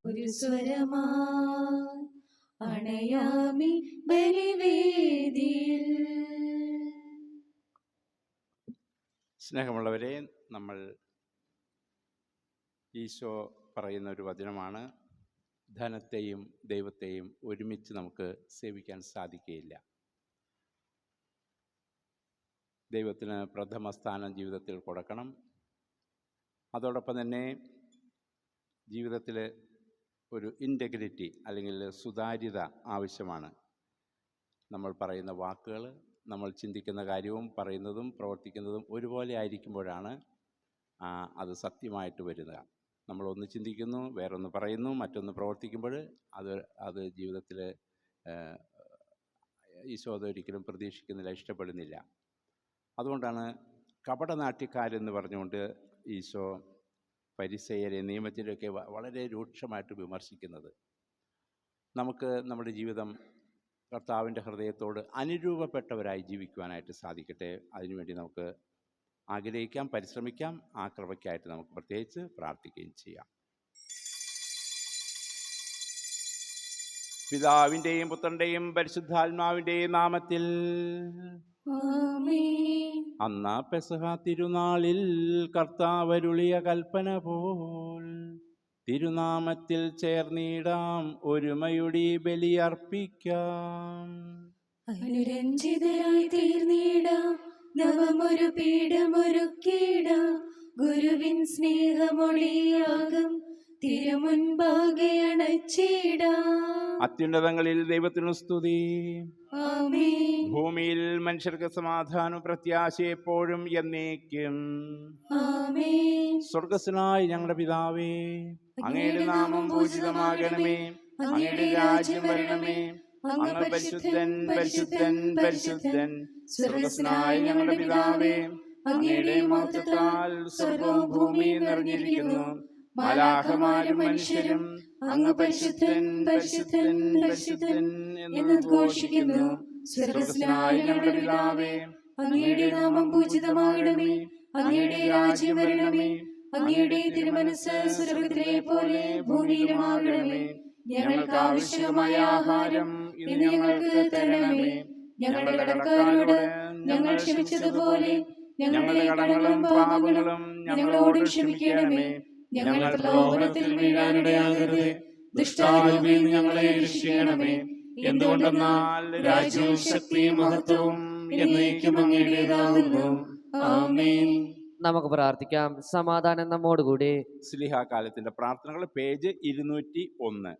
ഒരു സ്വരമാ അണയാമി ബലിവേദിയിൽ. സ്നേഹമുള്ളവരെ, നമ്മൾ ഈശോ പറയുന്ന ഒരു വചനമാണ്, ധനത്തെയും ദൈവത്തെയും ഒരുമിച്ച് നമുക്ക് സേവിക്കാൻ സാധിക്കുകയില്ല. ദൈവത്തിന് പ്രഥമ സ്ഥാനം ജീവിതത്തിൽ കൊടുക്കണം. അതോടൊപ്പം തന്നെ ജീവിതത്തിൽ ഒരു ഇൻറ്റഗ്രിറ്റി അല്ലെങ്കിൽ സുതാര്യത ആവശ്യമാണ്. നമ്മൾ പറയുന്ന വാക്കുകൾ, നമ്മൾ ചിന്തിക്കുന്ന കാര്യവും പറയുന്നതും പ്രവർത്തിക്കുന്നതും ഒരുപോലെ ആയിരിക്കുമ്പോഴാണ് അത് സത്യമായിട്ട് വരുന്നത്. നമ്മളൊന്ന് ചിന്തിക്കുന്നു, വേറൊന്ന് പറയുന്നു, മറ്റൊന്ന് പ്രവർത്തിക്കുമ്പോൾ അത് ജീവിതത്തിൽ ഈശോ അതൊരിക്കലും പ്രതീക്ഷിക്കുന്നില്ല, ഇഷ്ടപ്പെടുന്നില്ല. അതുകൊണ്ടാണ് കപടനാട്യക്കാരെന്ന് പറഞ്ഞുകൊണ്ട് ഈശോ ഫരിസേയരെ, നിയമത്തിലൊക്കെ വളരെ രൂക്ഷമായിട്ട് വിമർശിക്കുന്നത്. നമുക്ക് നമ്മുടെ ജീവിതം കർത്താവിൻ്റെ ഹൃദയത്തോട് അനുരൂപപ്പെട്ടവരായി ജീവിക്കുവാനായിട്ട് സാധിക്കട്ടെ. അതിനുവേണ്ടി നമുക്ക് ആഗ്രഹിക്കാം, പരിശ്രമിക്കാം. ആ കൃപയ്ക്കായിട്ട് നമുക്ക് പ്രത്യേകിച്ച് പ്രാർത്ഥിക്കുകയും ചെയ്യാം. പിതാവിൻ്റെയും പുത്രൻ്റെയും പരിശുദ്ധാത്മാവിൻ്റെയും നാമത്തിൽ. അന്ന് പെസഹ തിരുനാളിൽ കർത്താവരുളിയ കൽപ്പന പോൽ തിരുനാമത്തിൽ ചേർന്നിടാം, ഒരുമയുടെ ബലിയർപ്പിക്കാം. അനുരഞ്ജിതരായി തീർന്നിടാം, നവമൊരു പീഠമൊരുക്കിടാം, ഗുരുവിൻ സ്നേഹമൊളിയാകും തിരുമുൻപാകെ അണച്ചിടാം. അത്യുന്നതങ്ങളിൽ ദൈവത്തിനു സ്തുതി. ആമേൻ. ഭൂമിയിൽ മനുഷ്യർക്ക് സമാധാനം പ്രത്യാശ എപ്പോഴും എന്നേക്കും. ആമേൻ. സ്വർഗ്ഗസ്ഥനായ ഞങ്ങളുടെ പിതാവേ, അങ്ങയുടെ നാമം പൂജിതമാകണമേ, അങ്ങയുടെ രാജ്യം വരണമേ, അങ്ങ് പരിശുദ്ധൻ പരിശുദ്ധൻ പരിശുദ്ധൻ. സ്വർഗ്ഗസ്ഥനായ ഞങ്ങളുടെ പിതാവേ, അങ്ങയുടെ മഹത്വത്താൽ സ്വർഗ്ഗവും ഭൂമിയും നിറഞ്ഞിരിക്കുന്നു. മാലാഖമാരും മനുഷ്യരും അങ്ങ് പരിശുദ്ധൻ പരിശുദ്ധൻ പരിശുദ്ധൻ എന്ന് ഘോഷിക്കുന്നു. സ്വർഗ്ഗസ്ഥനായ ഞങ്ങളുടെ പിതാവേ, അങ്ങയുടെ നാമം പൂജിതമാകണമേ, അങ്ങയുടെ രാജ്യം വരണമേ, അങ്ങയുടെ തിരുമനസ്സ് സ്വർഗ്ഗത്തിലെ പോലെ ഭൂമിയിലുമാകണമേ. ഞങ്ങൾക്ക് ആവശ്യമായ ആഹാരം ഇന്ന് ഞങ്ങൾക്ക് തരണമേ. ഞങ്ങളുടെ കടക്കാരോട് ഞങ്ങൾ ക്ഷമിച്ചതുപോലെ ഞങ്ങളുടെ കടങ്ങളും പാപങ്ങളും ഞങ്ങളോടും ക്ഷമിക്കണമേ. ഞങ്ങൾ പ്രലോഭനത്തിൽ വീഴാനിടയാകരുതേ, ദുഷ്ടാരൂപിയിൽ നിന്ന് ഞങ്ങളെ രക്ഷിക്കണമേ. എന്തുകൊണ്ടെന്നാൽ രാജ്യവും ശക്തിയും മഹത്വവും എന്നേക്കും അങ്ങയുടേതാകുന്നു. ആമേൻ. നമുക്ക് പ്രാർത്ഥിക്കാം. സമാധാനം നമ്മോടുകൂടി. സ്ലിഹാകാലത്തിന്റെ പ്രാർത്ഥനകൾ, പേജ് 201.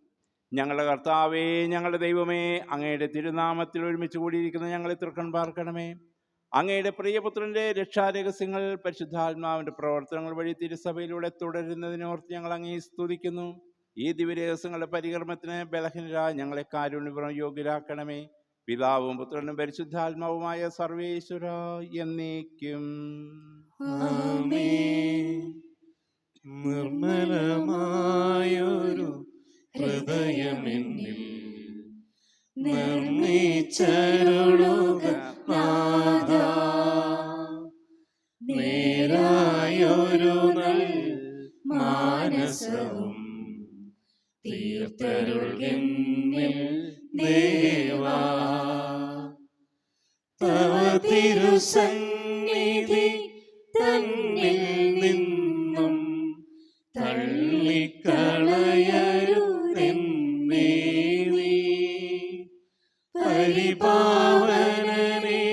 ഞങ്ങളുടെ കർത്താവേ, ഞങ്ങളുടെ ദൈവമേ, അങ്ങയുടെ തിരുനാമത്തിൽ ഒരുമിച്ച് കൂടിയിരിക്കുന്ന ഞങ്ങളെ തൃക്കൺ പാർക്കണമേ. അങ്ങയുടെ പ്രിയപുത്രൻ്റെ രക്ഷാരഹസ്യങ്ങൾ പരിശുദ്ധാത്മാവിൻ്റെ പ്രവർത്തനങ്ങൾ വഴി തിരുസഭയിലൂടെ തുടരുന്നതിനോർത്ത് ഞങ്ങൾ അങ്ങേ സ്തുതിക്കുന്നു. ഈ ദിവ്യരഹസ്യങ്ങളുടെ പരികർമ്മത്തിന് ബലഹീനരായ ഞങ്ങളെ കാരുണ്യപൂർവ്വം യോഗ്യരാക്കണമേ. പിതാവും പുത്രനും പരിശുദ്ധാത്മാവുമായ സർവേശ്വര എന്നേക്കും. നിർമ്മലമായൊരു ഹൃദയമെന്നിൽ നിർമ്മിച്ചരുളുക നാഥാ, നേരായൊരു മാനസവും തീർത്തരുൾകെന്നിൽ ദേവാ. തവ തിരുസന്നിധി തന്നിൽ നിന്നും തള്ളിക്കളയരുതെന്നേ നീ. പരിപാവനനേ,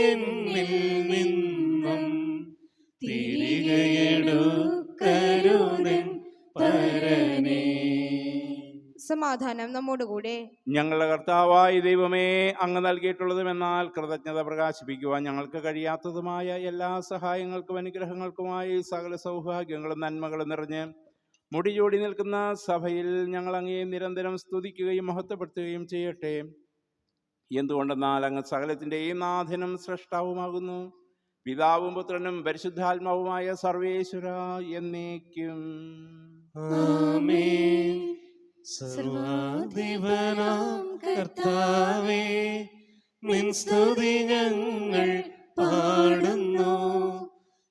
എന്നിൽ നിന്നും തിരികെയെടുക്കരുതെൻ പരനേ. സമാധാനം നമ്മോടുകൂടെ. ഞങ്ങളുടെ കർത്താവായ ദൈവമേ, അങ്ങ് നൽകിയിട്ടുള്ളതുമെന്നാൽ കൃതജ്ഞത പ്രകാശിപ്പിക്കുവാൻ ഞങ്ങൾക്ക് കഴിയാത്തതുമായ എല്ലാ സഹായങ്ങൾക്കും അനുഗ്രഹങ്ങൾക്കുമായി സകല സൗഭാഗ്യങ്ങളും നന്മകളും നിറഞ്ഞ് മുടിചൂടി നിൽക്കുന്ന സഭയിൽ ഞങ്ങൾ അങ്ങയെ നിരന്തരം സ്തുതിക്കുകയും മഹത്വപ്പെടുത്തുകയും ചെയ്യട്ടെ. എന്തുകൊണ്ടെന്നാൽ അങ്ങ് സകലത്തിൻ്റെയും നാഥനും സ്രഷ്ടാവുമാകുന്നു. പിതാവും പുത്രനും പരിശുദ്ധാത്മാവുമായ സർവേശ്വര എന്നേക്കും. ആമേൻ. സർവാധിപനാം കർത്താവേ, നിൻ സ്തുതി ഞങ്ങൾ പാടുന്നു.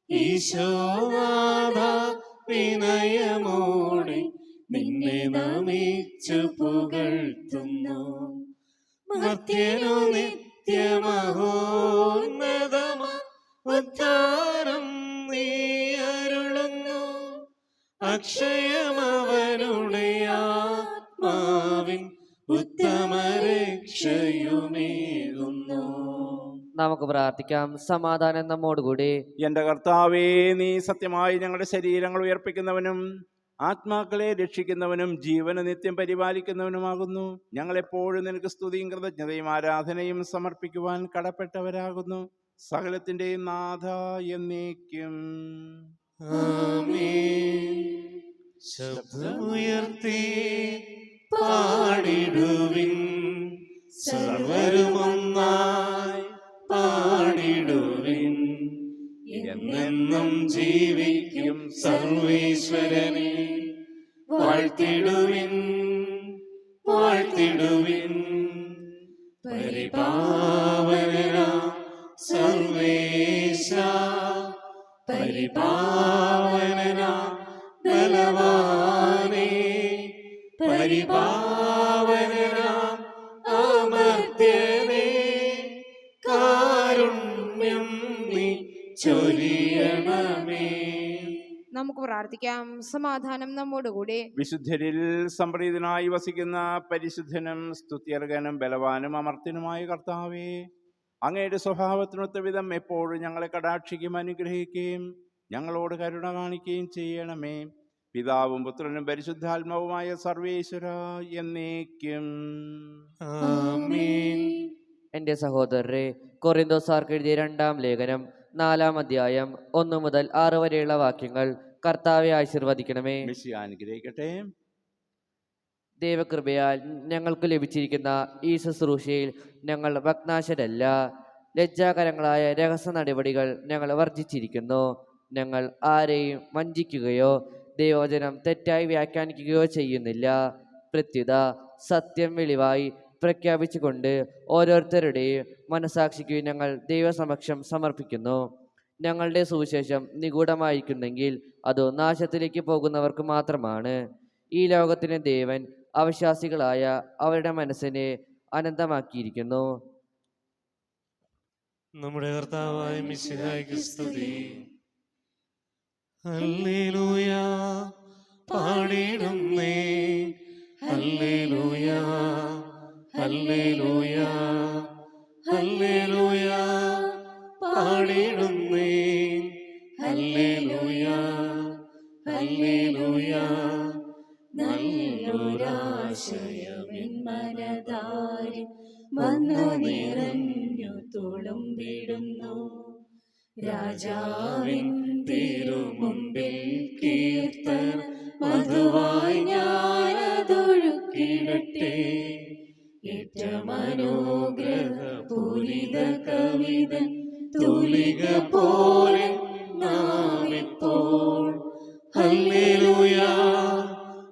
ഈശോനാഥ, വിനയമോടെ നിന്നെ നമിച്ചു പുകഴ്ത്തുന്നു. മർത്യനു നിത്യമഹോന്നതമാ ഉദ്ധാരം നീ അരുളുന്നു. അക്ഷയമവനുടെ ആത്മാവിൻ ഉത്തമരക്ഷയുമേകുന്നു. നമുക്ക് പ്രാർത്ഥിക്കാം. സമാധാനം നമ്മോടുകൂടി. എന്റെ കർത്താവേ, നീ സത്യമായി ഞങ്ങളുടെ ശരീരങ്ങൾ ഉയർപ്പിക്കുന്നവനും ആത്മാക്കളെ രക്ഷിക്കുന്നവനും ജീവന് നിത്യം പരിപാലിക്കുന്നവനുമാകുന്നു. ഞങ്ങളെപ്പോഴും നിനക്ക് സ്തുതിയും കൃതജ്ഞതയും ആരാധനയും സമർപ്പിക്കുവാൻ കടപ്പെട്ടവരാകുന്നു. സകലത്തിന്റെയും നാഥ എന്നേക്കും. ആമേൻ. ശബ്ദമുയർത്തി പാടിടുവിൻ, സർവരുമൊന്നായി പാടിടുവിൻ. എന്നെന്നും ജീവിക്കും സർവേശ്വരനെ വാഴ്ത്തിടുവിൻ, വാഴ്ത്തിടുവിൻ. പരിപാവനനാം സർവേശ, പരിപാവനനാം ബലവാനേ, പരിപാവനനാം അമർത്യനേ, കാരുണ്യം നീ ചൊരിയണമേ. നമുക്ക് പ്രാർത്ഥിക്കാം. സമാധാനം നമ്മോടുകൂടെ. വിശുദ്ധരിൽ സംപ്രീതനായി വസിക്കുന്ന പരിശുദ്ധനും സ്തുത്യർഹനും ബലവാനും അമർത്യനുമായ കർത്താവേ, അങ്ങയുടെ സ്വഭാവത്തിനൊത്ത വിധം എപ്പോഴും ഞങ്ങളെ കടാക്ഷിക്കും അനുഗ്രഹിക്കുകയും ഞങ്ങളോട് കരുണ കാണിക്കുകയും ചെയ്യണമേ. പിതാവും പുത്രനും പരിശുദ്ധാത്മാവുമായ സർവേശ്വര എന്നേക്കും. ആമേൻ. എൻ്റെ സഹോദരരെ, കൊറിന്തോസാർക്ക് എഴുതിയ 2-ാം ലേഖനം 4-ാം അധ്യായം 1 മുതൽ 6 വരെയുള്ള വാക്യങ്ങൾ കർത്താവെ ആശീർവദിക്കണമേ. മിശിഹ അനുഗ്രഹിക്കട്ടെ. ദൈവകൃപയാൽ ഞങ്ങൾക്ക് ലഭിച്ചിരിക്കുന്ന ഈ ശുശ്രൂഷയിൽ ഞങ്ങൾ ഭഗ്നാശരല്ല. ലജ്ജാകരങ്ങളായ രഹസ്യ നടപടികൾ ഞങ്ങൾ വർജിച്ചിരിക്കുന്നു. ഞങ്ങൾ ആരെയും വഞ്ചിക്കുകയോ ദൈവവചനം തെറ്റായി വ്യാഖ്യാനിക്കുകയോ ചെയ്യുന്നില്ല. പ്രത്യുത സത്യം വെളിവായി പ്രഖ്യാപിച്ചുകൊണ്ട് ഓരോരുത്തരുടെയും മനസാക്ഷിക്ക് ഞങ്ങൾ ദൈവസമക്ഷം സമർപ്പിക്കുന്നു. ഞങ്ങളുടെ സുവിശേഷം നിഗൂഢമായിരിക്കുന്നെങ്കിൽ അത് നാശത്തിലേക്ക് പോകുന്നവർക്ക് മാത്രമാണ്. ഈ ലോകത്തിന് ദേവൻ അവിശ്വാസികളായ അവരുടെ മനസ്സിനെ അനന്തമാക്കിയിരിക്കുന്നു. നമ്മുടെ കർത്താവായ മിശിഹായ്ക്ക് സ്തുതി. ഹല്ലേലൂയ പാടിടുന്നേ, ഹല്ലേലൂയ, ഹല്ലേലൂയ, ഹല്ലേലൂയ പാടിടുന്നേ, ഹല്ലേലൂയ, ഹല്ലേലൂയ. നല്ലൊരാശയമെൻ മനതാരിൽ വന്നു നിറഞ്ഞു തുളുമ്പിടുന്നു. രാജാവിൻ തിരുമുമ്പിൽ കീർത്തന മധുവായി ഞാനതൊഴുക്കിടട്ടെ. ഏറ്റമനോഗ്രഹ പൂരിത കവിതൻ തൂലിക പോലെ നാമിപ്പോൾ ഹല്ലേലൂയ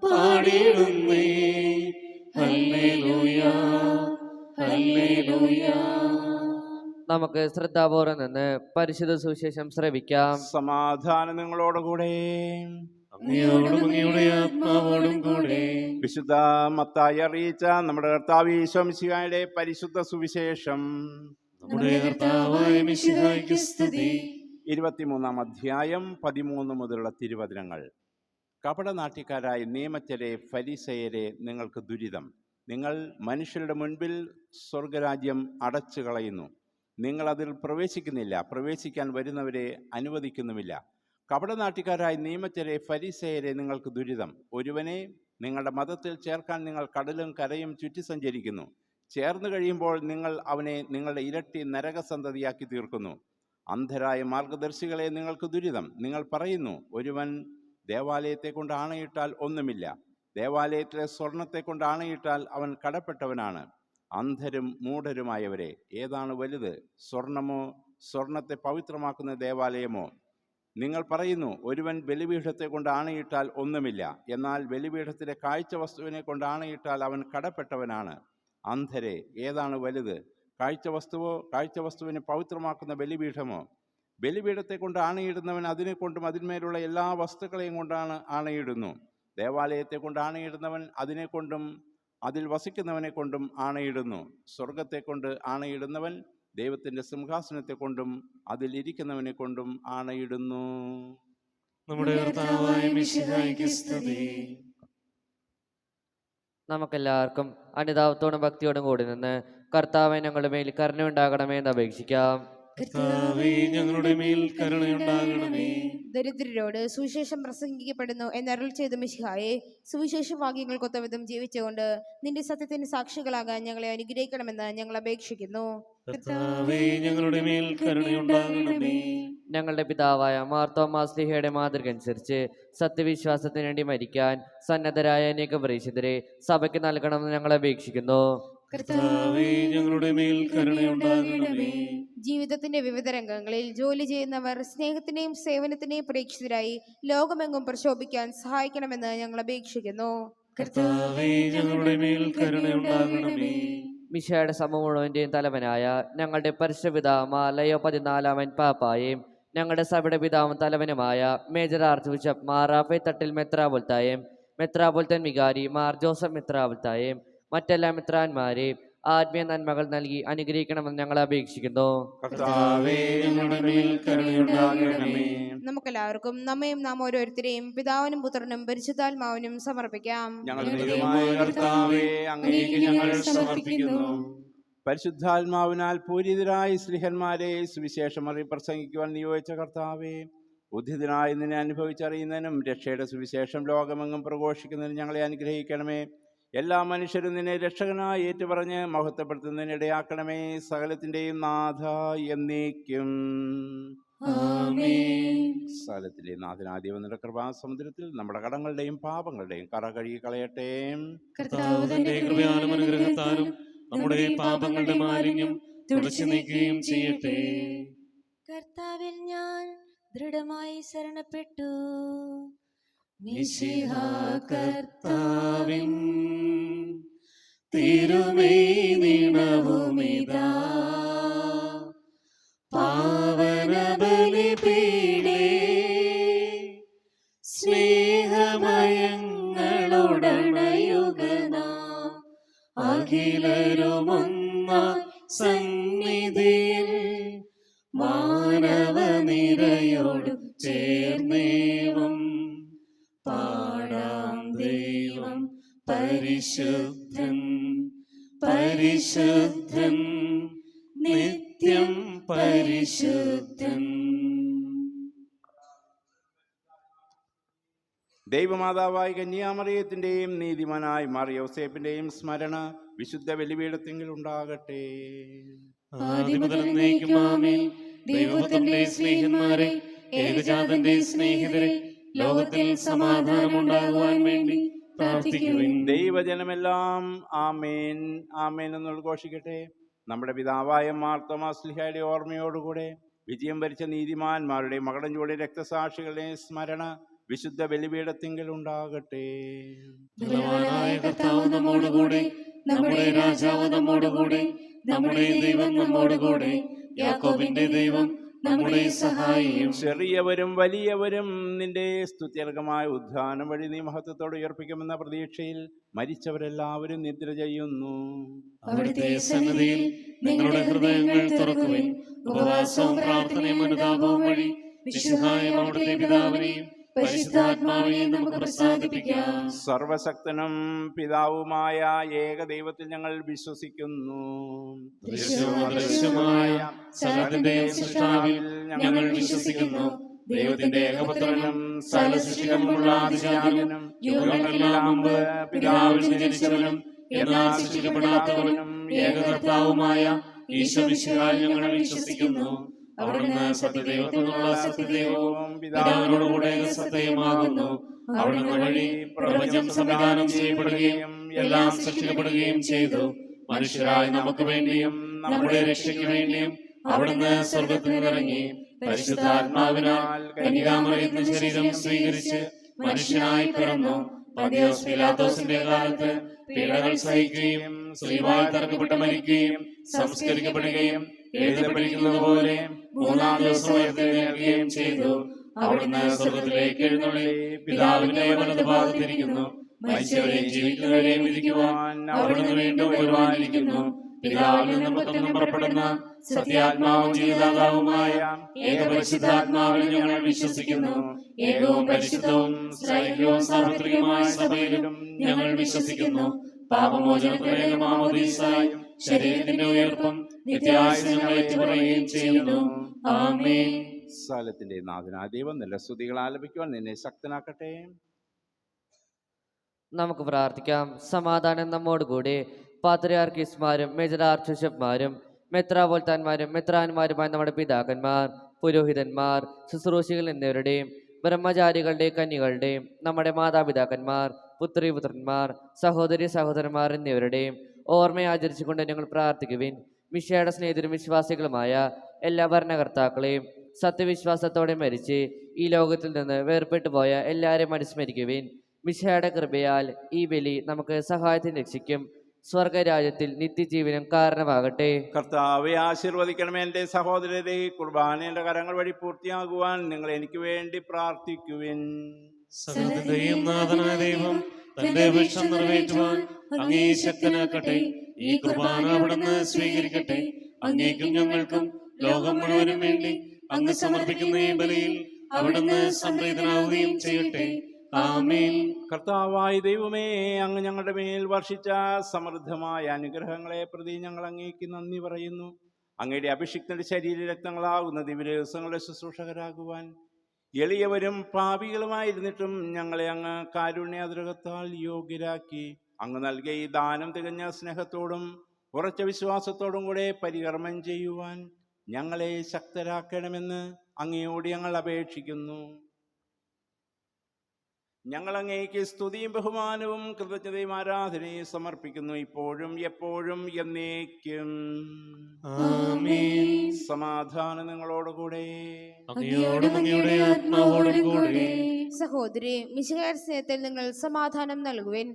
പാടിടുന്നേ, ഹല്ലേലൂയ, ഹല്ലേലൂയ. നമുക്ക് ശ്രദ്ധാപൂർവം നിന്ന് പരിശുദ്ധ സുവിശേഷം ശ്രവിക്കാം. സമാധാനം നിങ്ങളോടുകൂടെ. അങ്ങയോടും അങ്ങയുടെ ആത്മാവോടും കൂടെ. വിശുദ്ധ മത്തായി അറിയിച്ച നമ്മുടെ കർത്താവ് ഈശോ മിശിഹായുടെ പരിശുദ്ധ സുവിശേഷം. നമ്മുടെ കർത്താവായ മിശിഹായ്ക്ക് സ്തുതി. 23-ാം അധ്യായം 13 മുതലുള്ള തിരുവചനങ്ങൾ. കപടനാട്യക്കാരായ നിയമജ്ഞരെ ഫരിസേയരെ, നിങ്ങൾക്ക് ദുരിതം. നിങ്ങൾ മനുഷ്യരുടെ മുൻപിൽ സ്വർഗരാജ്യം അടച്ചു കളയുന്നു. നിങ്ങൾ അതിൽ പ്രവേശിക്കുന്നില്ല, പ്രവേശിക്കാൻ വരുന്നവരെ അനുവദിക്കുന്നുമില്ല. കപടനാട്യക്കാരായ നിയമജ്ഞരെ ഫരിസേയരെ, നിങ്ങൾക്ക് ദുരിതം. ഒരുവനെ നിങ്ങളുടെ മതത്തിൽ ചേർക്കാൻ നിങ്ങൾ കടലും കരയും ചുറ്റി സഞ്ചരിക്കുന്നു. ചേർന്ന് കഴിയുമ്പോൾ നിങ്ങൾ അവനെ നിങ്ങളുടെ ഇരട്ടി നരകസന്തതിയാക്കി തീർക്കുന്നു. അന്ധരായ മാർഗദർശികളെ, നിങ്ങൾക്ക് ദുരിതം. നിങ്ങൾ പറയുന്നു, ഒരുവൻ ദേവാലയത്തെ കൊണ്ട് ആണയിട്ടാൽ ഒന്നുമില്ല, ദേവാലയത്തിലെ സ്വർണത്തെ കൊണ്ട് ആണയിട്ടാൽ അവൻ കടപ്പെട്ടവനാണ്. അന്ധരും മൂഢരുമായവരെ, ഏതാണ് വലുത്, സ്വർണമോ സ്വർണത്തെ പവിത്രമാക്കുന്ന ദേവാലയമോ? നിങ്ങൾ പറയുന്നു, ഒരുവൻ ബലിപീഠത്തെ കൊണ്ട് ആണയിട്ടാൽ ഒന്നുമില്ല, എന്നാൽ ബലിപീഠത്തിലെ കാഴ്ച വസ്തുവിനെ കൊണ്ട് ആണയിട്ടാൽ അവൻ കടപ്പെട്ടവനാണ്. അന്ധരെ, ഏതാണ് വലുത്, കാഴ്ച വസ്തുവോ കാഴ്ച വസ്തുവിനെ പവിത്രമാക്കുന്ന ബലിപീഠമോ? ബലിപീഠത്തെ കൊണ്ട് ആണയിടുന്നവൻ അതിനെ കൊണ്ടും അതിന്മേലുള്ള എല്ലാ വസ്തുക്കളെയും കൊണ്ടാണ് ആണയിടുന്നു. ദേവാലയത്തെ കൊണ്ട് ആണയിടുന്നവൻ അതിനെക്കൊണ്ടും അതിൽ വസിക്കുന്നവനെ കൊണ്ടും ആണയിടുന്നു. സ്വർഗത്തെ കൊണ്ട് ആണയിടുന്നവൻ ദൈവത്തിൻ്റെ സിംഹാസനത്തെ കൊണ്ടും അതിൽ ഇരിക്കുന്നവനെ കൊണ്ടും ആണയിടുന്നു. നമ്മുടെ കർത്താവായ മിശിഹായ്ക്ക് സ്തുതി. നമുക്കെല്ലാവർക്കും അനുതാപത്തോടും ഭക്തിയോടും കൂടി നിന്ന് കർത്താവെ ഞങ്ങളുടെ മേൽ കരുണയുണ്ടാകണമേ എന്ന് അപേക്ഷിക്കാം. കർത്താവേ, ഞങ്ങളുടെ മേൽ കരുണയുണ്ടാകണമേ. ദരിദ്രരോട് സുവിശേഷം പ്രസംഗിക്കപ്പെടുന്നു എന്നരുൾ ചെയ്ത മിശിഹായെ, സുവിശേഷ വാക്യങ്ങൾക്കൊത്തവിധം ജീവിച്ചുകൊണ്ട് നിന്റെ സത്യത്തിന് സാക്ഷികളാകാൻ ഞങ്ങളെ അനുഗ്രഹിക്കണമെന്ന് ഞങ്ങൾ അപേക്ഷിക്കുന്നു. കർത്താവേ, ഞങ്ങളുടെ മേൽ കരുണയുണ്ടാകണമേ. ഞങ്ങളുടെ പിതാവായ മാർത്തോമാ ശ്ലീഹയുടെ മാതൃക അനുസരിച്ച് സത്യവിശ്വാസത്തിന് വേണ്ടി മരിക്കാൻ സന്നദ്ധരായ അനേകം പ്രേക്ഷിതരെ സഭയ്ക്ക് നൽകണമെന്ന് ഞങ്ങൾ അപേക്ഷിക്കുന്നു. കർത്താവേ, ഞങ്ങളുടെ മേൽ കരുണയുണ്ടാകണമേ. ജീവിതത്തിന്റെ വിവിധ രംഗങ്ങളിൽ ജോലി ചെയ്യുന്നവർ സ്നേഹത്തിന്റെയും സേവനത്തിന്റെയും പ്രേക്ഷിതരായി ലോകമെങ്ങും പ്രശോഭിക്കാൻ സഹായിക്കണമെന്ന് ഞങ്ങൾ അപേക്ഷിക്കുന്നു. കർത്താവേ, ഞങ്ങളുടെ മേൽ കരുണയുണ്ടാകണമേ. മിശയുടെ സഭ മുഴുവന്റെയും തലവനായ ഞങ്ങളുടെ പരിശുദ്ധ പിതാവ് ലയോ 14 പാപ്പായും ഞങ്ങളുടെ സഭയുടെ പിതാവും തലവനുമായ major archbishop Mar Raphael Thattil മെത്രാപ്പൊലീത്തായും മെത്രാപ്പൊലീത്തൻ വികാരി മാർ ജോസഫ് മെത്രാപ്പൊലീത്തായും മറ്റെല്ലാ മെത്രാന്മാരെയും ആത്മീയ നന്മകൾ നൽകി അനുഗ്രഹിക്കണമെന്ന് ഞങ്ങൾ അപേക്ഷിക്കുന്നു. കർത്താവേ, ഞങ്ങളുടെ മേൽ കരുണയുണ്ടാകണമേ. നമുക്കെല്ലാവർക്കും നമ്മയും നാം ഓരോരുത്തരെയും പിതാവിനും പുത്രനും പരിശുദ്ധാത്മാവിനും സമർപ്പിക്കാം. കർത്താവേ, അങ്ങേക്ക് ഞങ്ങൾ സമർപ്പിക്കുന്നു. പരിശുദ്ധാത്മാവിനാൽ പൂരിതരായ സ്ലിഹന്മാരെ സുവിശേഷം പ്രസംഗിക്കുവാൻ നിയോഗിച്ച കർത്താവേ, ഉദ്ധിതനായി നിന്നെ അനുഭവിച്ചറിയുന്നതിനും രക്ഷയുടെ സുവിശേഷം ലോകമെങ്ങും പ്രഘോഷിക്കുന്നതിനും ഞങ്ങളെ അനുഗ്രഹിക്കണമേ. എല്ലാ മനുഷ്യരും നിന്നെ രക്ഷകനായി ഏറ്റുപറഞ്ഞ് മഹത്വപ്പെടുത്തുന്നതിനിടയാക്കണമേ. സകലത്തിൻ്റെയും നാഥ എന്നേക്കും. സകലത്തിലെ നാഥനാദിവന്റെ കൃപാസമുദ്രത്തിൽ നമ്മുടെ കടങ്ങളുടെയും പാപങ്ങളുടെയും കറ കഴുകി കളയട്ടെ. കർത്താവിന്റെ കൃപയാലും അനുഗ്രഹത്താലും നമ്മുടെ പാപങ്ങളുടെ മാലിന്യം തുടച്ചു നീക്കുകയും ചെയ്യട്ടെ. കർത്താവിൽ ഞാൻ ദൃഢമായി ശരണപ്പെട്ടു. മിശിഹാ കർത്താവിൻ തിരുമേനിണവുമിതാ പാവന ബലിപീഠേ സ്നേഹമയങ്ങളോടണയുകനാം അഖിലരുമൊന്നാം സന്നിധിയിൽ മാനവനിരയോടും ചേർന്നേവം പാടാം ദൈവം പരിശുദ്ധൻ പരിശുദ്ധൻ നിത്യം പരിശുദ്ധൻ. ദൈവമാതാവായ കന്യാമറിയത്തിൻ്റെയും നീതിമാനായ മാർ യോസേപ്പിൻ്റെയും സ്മരണ വിശുദ്ധ ബലിപീഠത്തിങ്കിൽ ഉണ്ടാകട്ടെ. ആദിമുതൽ എന്നേക്കും ആമേൻ. ദൈവത്തിന്റെ സ്നേഹിതന്മാരെ, ഏകജാതന്റെ സ്നേഹിതരെ, ലോകത്തിൽ സമാധാനം ഉണ്ടാകുവാൻ വേണ്ടി പ്രാർത്ഥിക്കുവിൻ. ദൈവജനമെല്ലാം ആമേൻ ആമേൻ എന്ന് ഉദ്ഘോഷിക്കട്ടെ. നമ്മുടെ പിതാവായ മാർത്തോമാ ശ്ലീഹായുടെ ഓർമ്മയോടുകൂടെ വിജയം വരിച്ച നീതിമാന്മാരുടെ മകടം ചൂടിയ രക്തസാക്ഷികളുടെ സ്മരണ വിശുദ്ധ ബലിപീഠത്തിങ്കിൽ ഉണ്ടാകട്ടെ. ബലവാനായ കർത്താവ് നമ്മോടുകൂടെ, നമ്മുടെ രാജാവ് നമ്മോടുകൂടെ, നമ്മുടെ ദൈവം നമ്മോടുകൂടെ, യാക്കോബിന്റെ ദൈവം നമ്മുടെ സഹായിയും. ചെറിയവരും വലിയവരും നിന്റെ സ്തുത്യർഹമായ ഉദ്ധാനം വഴി നീ മഹത്വത്തോടെ ഉയർപ്പിക്കുമെന്ന പ്രതീക്ഷയിൽ മരിച്ചവരെല്ലാവരും നിദ്ര ചെയ്യുന്നു. അവിടുത്തെ സന്നിധിയിൽ നിങ്ങളുടെ ഹൃദയങ്ങൾ തുറക്കുവിൻ. ഉപവാസവും പ്രാർത്ഥനയും അനുതാപവും വഴി വിശുദ്ധായ അവിടുത്തെ പിതാവിനെയും പരിശുദ്ധാത്മാവിനെയും നമുക്ക് പ്രസാദിപ്പിക്കാം. സർവശക്തനും പിതാവുമായ ഏക ദൈവത്തിൽ ഞങ്ങൾ വിശ്വസിക്കുന്നു. ദൃശ്യവും അദൃശ്യവുമായ സകലത്തിന്റെയും സൃഷ്ടാവിൽ ഞങ്ങൾ വിശ്വസിക്കുന്നു. ദൈവത്തിന്റെ ഏകപുത്രനും സകല സൃഷ്ടികൾക്കുമുള്ള ആദിജാതനും യുഗങ്ങൾക്കെല്ലാം മുമ്പ് പിതാവിൽ നിന്ന് ജനിച്ചവനും എന്നാൽ സൃഷ്ടിക്കപ്പെടാത്തവനും ഏകകർത്താവുമായ ഈശോ മിശിഹായിൽ ഞങ്ങൾ വിശ്വസിക്കുന്നു. അവിടുന്ന് സത്യദൈവത്തിനുള്ള സത്യദൈവവും പിതാവിനോടുകൂടെ സത്യമാകുന്നു. അവിടുന്ന് വഴി പ്രപഞ്ചം സംവിധാനം ചെയ്യപ്പെടുകയും എല്ലാം സൃഷ്ടിക്കപ്പെടുകയും ചെയ്തു. മനുഷ്യരായ നമുക്ക് വേണ്ടിയും നമ്മുടെ രക്ഷയ്ക്ക് വേണ്ടിയും അവിടുന്ന് സ്വർഗത്തിൽ നിന്നിറങ്ങി പരിശുദ്ധാത്മാവിനാൽ കന്യകാമറിയത്തിന് ശരീരം സ്വീകരിച്ച് മനുഷ്യനായി പിറന്നു. പന്തിയോസ് പീലാത്തോസിന്റെ കാലത്ത് പീഡകൾ സഹിക്കുകയും സ്ലീബായിൽ തറക്കപ്പെട്ട് മരിക്കുകയും സംസ്കരിക്കപ്പെടുകയും എഴുതപ്പെട്ടിരിക്കുന്നത് പോലെ മൂന്നാം ദിവസം ഉയർത്തെഴുന്നേൽക്കുകയും ചെയ്തു. അവിടുന്ന് സ്വർഗ്ഗത്തിലേക്ക് എഴുന്നള്ളി പിതാവിന്റെ വലതുഭാഗത്തിരിക്കുന്നു. മരിച്ചവരെയും ജീവിക്കുന്നവരെയും വിധിക്കുവാൻ അവിടുന്ന് വീണ്ടും വരുവാനിരിക്കുന്നു. പിതാവിൽ നിന്ന് പുറപ്പെടുന്ന സത്യാത്മാവും ജീവദാതാവുമായ ഏകപരിശുദ്ധാത്മാവിൽ ഞങ്ങൾ വിശ്വസിക്കുന്നു. ഏകവും പരിശുദ്ധവും ശ്രൈകവും സാർവത്രികമായ സഭയിലും ഞങ്ങൾ വിശ്വസിക്കുന്നു. പാപമോചനത്തിനുള്ള മാമോദീസായും ശരീരത്തിന്റെ ഉയർപ്പും നിത്യായുസ്സും ഞങ്ങൾ ഏറ്റുപറയുകയും ചെയ്യുന്നു. ആമേൻ. സ്ഥലത്തിന്റെ നാഥനായ ദൈവം നല്ല സ്തുതികൾ ആലപിക്കുവാൻ നിന്നെ ശക്തനാക്കട്ടെ. നമുക്ക് പ്രാർത്ഥിക്കാം. സമാധാനം നമ്മോടുകൂടി. പാത്രിയാർക്കീസ്മാരും മേജർ ആർച്ച് ബിഷപ്പ്മാരും മെത്രാപോൽത്താന്മാരും മെത്രാന്മാരുമായ നമ്മുടെ പിതാക്കന്മാർ, പുരോഹിതന്മാർ, ശുശ്രൂഷികൾ എന്നിവരുടെയും ബ്രഹ്മചാരികളുടെയും കന്യകളുടെയും നമ്മുടെ മാതാപിതാക്കന്മാർ, പുത്രീപുത്രന്മാർ, സഹോദരി സഹോദരന്മാർ എന്നിവരുടെയും ഓർമ്മയെ ആചരിച്ചുകൊണ്ട് ഞങ്ങൾ പ്രാർത്ഥിക്കുവിൻ. മിശിഹായുടെ സ്നേഹിതരും വിശ്വാസികളുമായ എല്ലാ ഭരണകർത്താക്കളെയും സത്യവിശ്വാസത്തോടെ മരിച്ച് ഈ ലോകത്തിൽ നിന്ന് വേർപെട്ടു പോയ എല്ലാവരെയും അനുസ്മരിക്കുവിൻ. മിശിഹായുടെ കൃപയാൽ ഈ ബലി നമുക്ക് സഹായത്തിന് രക്ഷിക്കും, സ്വർഗരാജ്യത്തിൽ നിത്യജീവനം കാരണമാകട്ടെ. കർത്താവെ ആശീർവദിക്കണമേ. എൻ്റെ സഹോദരരെ, കുർബാനയുടെ കരങ്ങൾ വഴി പൂർത്തിയാകുവാൻ നിങ്ങൾ എനിക്ക് വേണ്ടി പ്രാർത്ഥിക്കുവിൻ. സകലത്തിന്റെയും നാഥനായ ദൈവം തന്റെ അപേക്ഷ നിറവേറ്റുവാൻ അങ്ങേ ശക്തനാക്കട്ടെ. ഈ കുർബാന അവിടുന്ന് സ്വീകരിക്കട്ടെ. അങ്ങേക്കും ഞങ്ങൾക്കും ലോകം മുഴുവനും വേണ്ടി അങ്ങ് സമർപ്പിക്കുന്ന ഈ ബലിയിൽ അവിടുന്ന് സംപ്രീതനാവുകയും ചെയ്യട്ടെ. ആമേൻ. കർത്താവായ ദൈവമേ, അങ്ങ് ഞങ്ങളുടെ മേൽ വർഷിച്ച സമൃദ്ധമായ അനുഗ്രഹങ്ങളെ പ്രതി ഞങ്ങൾ അങ്ങേക്ക് നന്ദി പറയുന്നു. അങ്ങയുടെ അഭിഷിക്തന്റെ ശരീര രക്തങ്ങളാകുന്ന ദിവ്യരഹസ്യങ്ങളുടെ ശുശ്രൂഷകരാകുവാൻ എളിയവരും പാപികളുമായിരുന്നിട്ടും ഞങ്ങളെ അങ്ങ് കാരുണ്യാതിരകത്താൽ യോഗ്യരാക്കി. അങ്ങ് നൽകിയ ഈ ദാനം തികഞ്ഞ സ്നേഹത്തോടും ഉറച്ച വിശ്വാസത്തോടും കൂടെ പരികർമ്മം ചെയ്യുവാൻ ഞങ്ങളെ ശക്തരാക്കണമെന്ന് അങ്ങയോട് ഞങ്ങൾ അപേക്ഷിക്കുന്നു. ഞങ്ങൾ അങ്ങേക്ക് സ്തുതിയും ബഹുമാനവും കൃതജ്ഞതയും ആരാധനയും സമർപ്പിക്കുന്നു, ഇപ്പോഴും എപ്പോഴും എന്നേക്കും. ആമേൻ. സമാധാനം നിങ്ങളോടുകൂടെ. അങ്ങയോടും അങ്ങയുടെ ആത്മാവോടും കൂടെ. സഹോദരി, മിശിഹായുടെ സ്നേഹത്തിൽ നിങ്ങൾ സമാധാനം നൽകുവിൻ.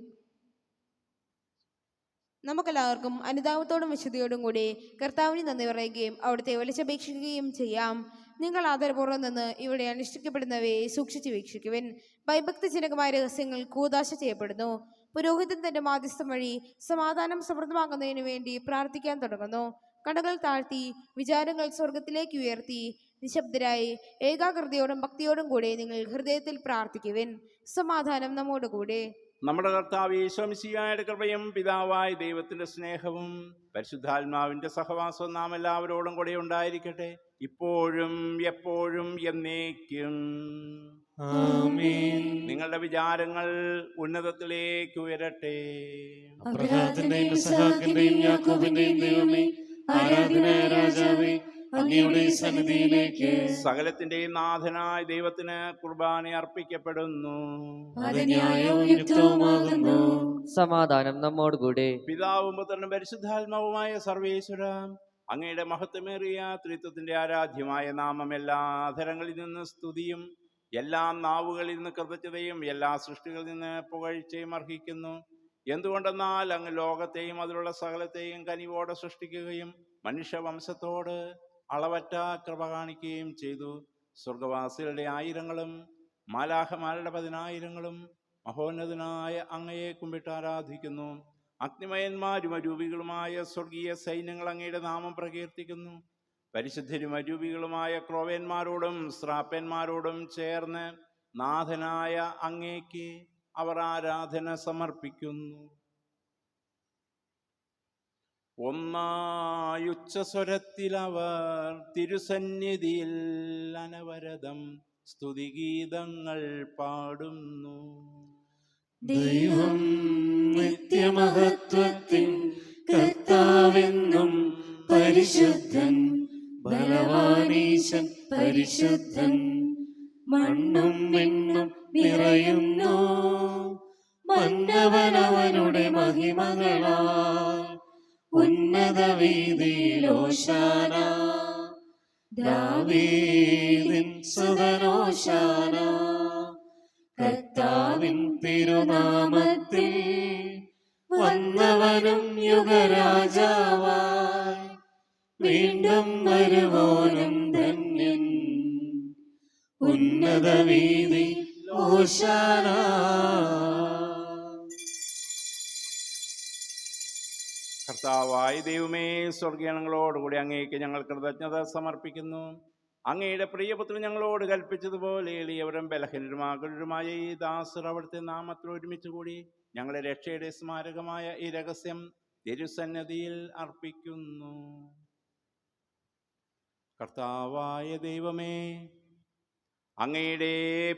നമുക്കെല്ലാവർക്കും അനുതാപത്തോടും വിശുദ്ധിയോടും കൂടി കർത്താവിന് നന്ദി പറയുകയും അവിടുത്തെ വിളിച്ചപേക്ഷിക്കുകയും ചെയ്യാം. നിങ്ങൾ ആദരപൂർവ്വം നിന്ന് ഇവിടെ അനുഷ്ഠിക്കപ്പെടുന്നവയെ സൂക്ഷിച്ചു വീക്ഷിക്കുവിൻ. ഭയഭക്തിജനകമായ രഹസ്യങ്ങൾ കൂദാശ ചെയ്യപ്പെടുന്നു. പുരോഹിതൻ തന്റെ മാധ്യസ്ഥം വഴി സമാധാനം സമൃദ്ധമാക്കുന്നതിന് വേണ്ടി പ്രാർത്ഥിക്കാൻ തുടങ്ങുന്നു. കണ്ണുകൾ താഴ്ത്തി വിചാരങ്ങൾ സ്വർഗത്തിലേക്ക് ഉയർത്തി നിശബ്ദരായി ഏകാഗ്രതയോടും ഭക്തിയോടും കൂടെ നിങ്ങൾ ഹൃദയത്തിൽ പ്രാർത്ഥിക്കുവിൻ. സമാധാനം നമ്മോട് കൂടെ. നമ്മുടെ കർത്താവ് യേശു മിശിഹായുടെ കൃപയും പിതാവായ ദൈവത്തിന്റെ സ്നേഹവും പരിശുദ്ധാത്മാവിന്റെ സഹവാസവും നാം എല്ലാവരോടും കൂടെ ഉണ്ടായിരിക്കട്ടെ, ഇപ്പോഴും എപ്പോഴും എന്നേക്കും. ആമേൻ. നിങ്ങളുടെ വിചാരങ്ങൾ ഉന്നതത്തിലേക്ക് ഉയരട്ടെ. അബ്രഹാമിന്റെയും ഇസ്ഹാക്കിന്റെയും യാക്കോബിന്റെയും ദൈവമേ, ആരാധനായ രാജാവേ, അങ്ങയുടെ സന്നിധിയിലേക്ക് സകലത്തിന്റെയും നാഥനായ ദൈവത്തിന് കുർബാന അർപ്പിക്കപ്പെടുന്നു. അത് ന്യായവും യുക്തവുമാകുന്നു. സമാധാനം നമ്മോടുകൂടെ. പിതാവും പുത്രനും പരിശുദ്ധാത്മാവുമായ സർവേശ്വര, അങ്ങയുടെ മഹത്വമേറിയ ത്രിത്വത്തിന്റെ ആരാധ്യമായ നാമം എല്ലാ അധരങ്ങളിൽ നിന്ന് സ്തുതിയും എല്ലാ നാവുകളിൽ നിന്ന് കൃതജ്ഞതയും എല്ലാ സൃഷ്ടികളിൽ നിന്ന് പുകഴ്ചയും അർഹിക്കുന്നു. എന്തുകൊണ്ടെന്നാൽ അങ്ങ് ലോകത്തെയും അതിലുള്ള സകലത്തെയും കനിവോടെ സൃഷ്ടിക്കുകയും മനുഷ്യവംശത്തോട് അളവറ്റ കൃപ കാണിക്കുകയും ചെയ്തു. സ്വർഗവാസികളുടെ ആയിരങ്ങളും മാലാഖമാരുടെ 10,000ങ്ങളും മഹോന്നതനായ അങ്ങയെ കുമ്പിട്ട് ആരാധിക്കുന്നു. അഗ്നിമയന്മാരും അരൂപികളുമായ സ്വർഗീയ സൈന്യങ്ങൾ അങ്ങയുടെ നാമം പ്രകീർത്തിക്കുന്നു. പരിശുദ്ധരും അരൂപികളുമായ ക്രോവേന്മാരോടും ശ്രാപ്പന്മാരോടും ചേർന്ന് നാഥനായ അങ്ങേക്ക് അവർ ആരാധന സമർപ്പിക്കുന്നു. ഒന്നായുച്ചസ്വരത്തിൽ അവർ തിരുസന്നിധിയിൽ അനവരതം സ്തുതിഗീതങ്ങൾ പാടുന്നു. ദൈവം നിത്യമഹത്വത്തിൻ കർത്താവെന്നും പരിശുദ്ധൻ, ബലവാനീശൻ പരിശുദ്ധൻ. മണ്ണും വിണ്ണും നിറയുന്നു മന്നവനവനുടെ മഹിമകളാൽ. ഉന്നത വീതിയിൽ ഓശാന, ദാവീദിൻ സുതനോശാന. കർത്താവിൻ തിരുനാമത്തിൽ വന്നവനും യുഗരാജാവായി വീണ്ടും വരുവോനും ധന്യൻ. ഉന്നത വീതി ഓശാന. കർത്താവായ ദൈവമേ, സ്വർഗീയങ്ങളോടുകൂടി അങ്ങേക്ക് ഞങ്ങൾ കൃതജ്ഞത സമർപ്പിക്കുന്നു. അങ്ങയുടെ പ്രിയപുത്രൻ ഞങ്ങളോട് കൽപ്പിച്ചതുപോലെ എളിയവരും ബലഹീനരുമാകുലരുമായ ഈ ദാസർ അവിടുത്തെ നാമത്തിൽ ഒരുമിച്ച് കൂടി ഞങ്ങളെ രക്ഷയുടെ സ്മാരകമായ ഈ രഹസ്യം തിരുസന്നിധിയിൽ അർപ്പിക്കുന്നു. കർത്താവായ ദൈവമേ, അങ്ങയുടെ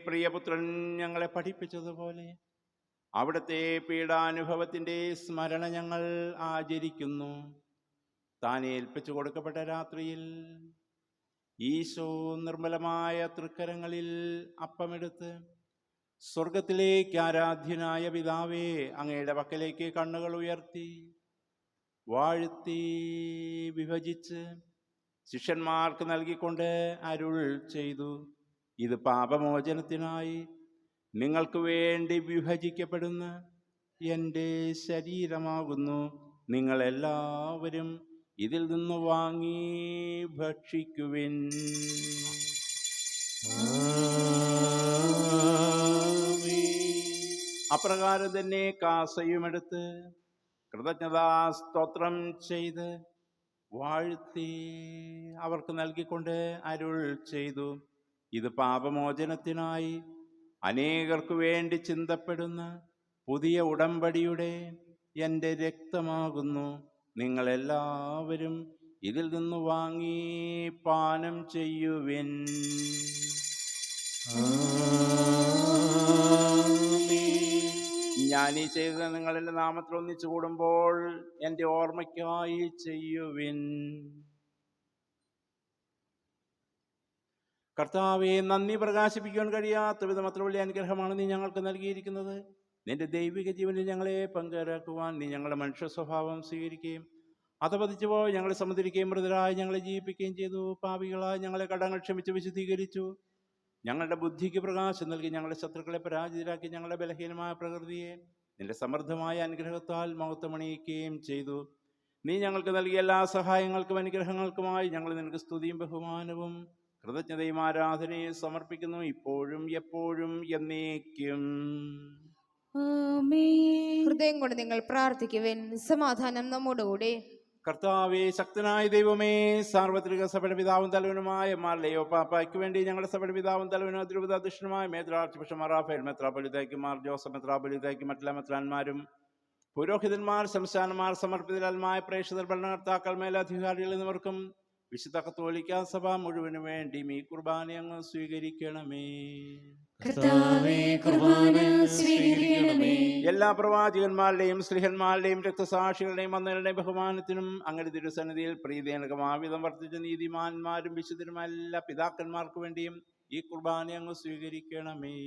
പ്രിയപുത്രൻ ഞങ്ങളെ പഠിപ്പിച്ചതുപോലെ അവിടുത്തെ പീഡാനുഭവത്തിൻ്റെ സ്മരണ ഞങ്ങൾ ആചരിക്കുന്നു. താൻ ഏൽപ്പിച്ചു കൊടുക്കപ്പെട്ട രാത്രിയിൽ ഈശോ നിർമ്മലമായ തൃക്കരങ്ങളിൽ അപ്പമെടുത്ത് സ്വർഗത്തിലേക്ക് ആരാധ്യനായ പിതാവേ, അങ്ങയുടെ പക്കലേക്ക് കണ്ണുകൾ ഉയർത്തി വാഴ്ത്തി വിഭജിച്ച് ശിഷ്യന്മാർക്ക് നൽകിക്കൊണ്ട് അരുൾ ചെയ്തു, ഇത് പാപമോചനത്തിനായി നിങ്ങൾക്ക് വേണ്ടി വിഭജിക്കപ്പെടുന്ന എൻ്റെ ശരീരമാകുന്നു. നിങ്ങളെല്ലാവരും ഇതിൽ നിന്ന് വാങ്ങി ഭക്ഷിക്കുവിൻ. അപ്രകാരം തന്നെ കാസയുമെടുത്ത് കൃതജ്ഞതാ സ്തോത്രം ചെയ്ത് വാഴ്ത്തി അവർക്ക് നൽകിക്കൊണ്ട് അരുൾ ചെയ്തു, ഇത് പാപമോചനത്തിനായി അനേകർക്ക് വേണ്ടി ചിന്തപ്പെടുന്ന പുതിയ ഉടമ്പടിയുടെ എൻ്റെ രക്തമാകുന്നു. നിങ്ങളെല്ലാവരും ഇതിൽ നിന്ന് വാങ്ങി പാനം ചെയ്യുവിൻ. ഞാനീ ചെയ്തത് നിങ്ങൾ എൻ്റെ നാമത്തിൽ ഒന്നിച്ചു കൂടുമ്പോൾ എൻ്റെ ഓർമ്മയ്ക്കായി ചെയ്യുവിൻ. കർത്താവെ, നന്ദി പ്രകാശിപ്പിക്കുവാൻ കഴിയാത്ത വിധം അത്ര വലിയ അനുഗ്രഹമാണ് നീ ഞങ്ങൾക്ക് നൽകിയിരിക്കുന്നത്. നിന്റെ ദൈവിക ജീവനിൽ ഞങ്ങളെ പങ്കുവരാക്കുവാൻ നീ ഞങ്ങളുടെ മനുഷ്യ സ്വഭാവം സ്വീകരിക്കുകയും അധപതിച്ചു പോയി ഞങ്ങളെ സമുദ്രിക്കുകയും മൃതരായി ഞങ്ങളെ ജീവിപ്പിക്കുകയും ചെയ്തു. പാപികളായി ഞങ്ങളെ കടങ്ങൾ ക്ഷമിച്ച് വിശുദ്ധീകരിച്ചു. ഞങ്ങളുടെ ബുദ്ധിക്ക് പ്രകാശം നൽകി ഞങ്ങളുടെ ശത്രുക്കളെ പരാജിതരാക്കി ഞങ്ങളുടെ ബലഹീനമായ പ്രകൃതിയെ നിന്റെ സമൃദ്ധമായ അനുഗ്രഹത്താൽ മഹത്വമണിയിക്കുകയും ചെയ്തു. നീ ഞങ്ങൾക്ക് നൽകിയ എല്ലാ സഹായങ്ങൾക്കും അനുഗ്രഹങ്ങൾക്കുമായി ഞങ്ങൾ നിനക്ക് സ്തുതിയും ബഹുമാനവും കൃതജ്ഞതയും ആരാധനയും സമർപ്പിക്കുന്നു, ഇപ്പോഴും എപ്പോഴും എന്നേക്കും. ഹൃദയം കൊണ്ട് നിങ്ങൾ പ്രാർത്ഥിക്കുവിൻ. സമാധാനം നമ്മോടുകൂടെ. കർത്താവേ, ശക്തനായ ദൈവമേ, സാർവത്രിക സഭയുടെ പിതാവും തലവനുമായ മാർലയോ പാപ്പായ്ക്ക് വേണ്ടി ഞങ്ങളുടെ സഭയുടെ പിതാവും തലവനും അതിരൂപത അധ്യക്ഷനുമായ മേത്രാർച്ച് ബിഷപ്പ് മാർ റാഫേൽ മെത്രാപ്പൊലീത്തയ്ക്കും മാർ ജോസഫ് മെത്രാപ്പൊലീത്തയ്ക്കും മറ്റുള്ള മെത്രാന്മാരും പുരോഹിതന്മാർ, സംസ്ഥാനമാർ, സമർപ്പിതരായ പ്രേക്ഷിതർ, ഭരണകർത്താക്കൾ, മേലധികാരികൾ എന്നിവർക്കും വിശുദ്ധ കത്തോലിക്കാ സഭ മുഴുവനും വേണ്ടി ഈ കുർബാന അങ്ങ് സ്വീകരിക്കണമേ. കർത്താവേ, കുർബാന സ്വീകരിക്കണമേ. എല്ലാ പ്രവാചകന്മാരുടെയും സ്ലിഹന്മാരുടെയും രക്തസാക്ഷികളുടെയും വന്നവരുടെയും ബഹുമാനത്തിനും അങ്ങയുടെ തിരുസന്നിധിയിൽ പ്രീതിജനകമാവിധം വർദ്ധിച്ച നീതിമാന്മാരും വിശുദ്ധരുമായ എല്ലാ പിതാക്കന്മാർക്ക് വേണ്ടിയും ഈ കുർബാന അങ്ങ് സ്വീകരിക്കണമേ.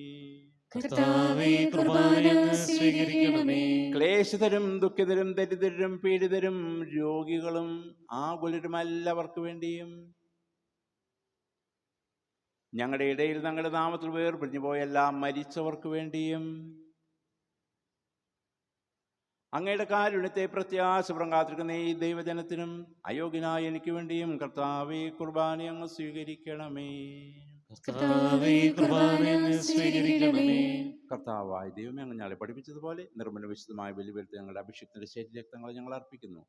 കർത്താവേ, കുർബാന സ്വീകരിക്കണമേ. ക്ലേശിതരും ദുഃഖിതരും ദരിദ്രരും പീഡിതരും രോഗികളും ആകുലരും എല്ലാവർക്കു വേണ്ടിയും ഞങ്ങളുടെ ഇടയിൽ ഞങ്ങളുടെ നാമത്തിൽ വേർപിരിഞ്ഞു പോയ എല്ലാ മരിച്ചവർക്ക് വേണ്ടിയും അങ്ങയുടെ കാരുണ്യത്തെ പ്രത്യാശപുറം കാത്തിരിക്കുന്ന ഈ ദൈവജനത്തിനും അയോഗ്യനായ എനിക്ക് വേണ്ടിയും കർത്താവേ, കുർബാന അങ്ങ് സ്വീകരിക്കണമേ. കർത്താവേ, കുർബാന സ്വീകരിക്കണമേ. കർത്താവായ ദൈവമേ, അങ്ങ് ഞങ്ങളെ പഠിപ്പിച്ചതുപോലെ നിർമ്മല വിശുദ്ധമായ ബലിപീഠത്തിൽ ഞങ്ങളുടെ അഭിഷിക്തന്റെ ശരീരരക്തങ്ങളെ ഞങ്ങൾ അർപ്പിക്കുന്നു.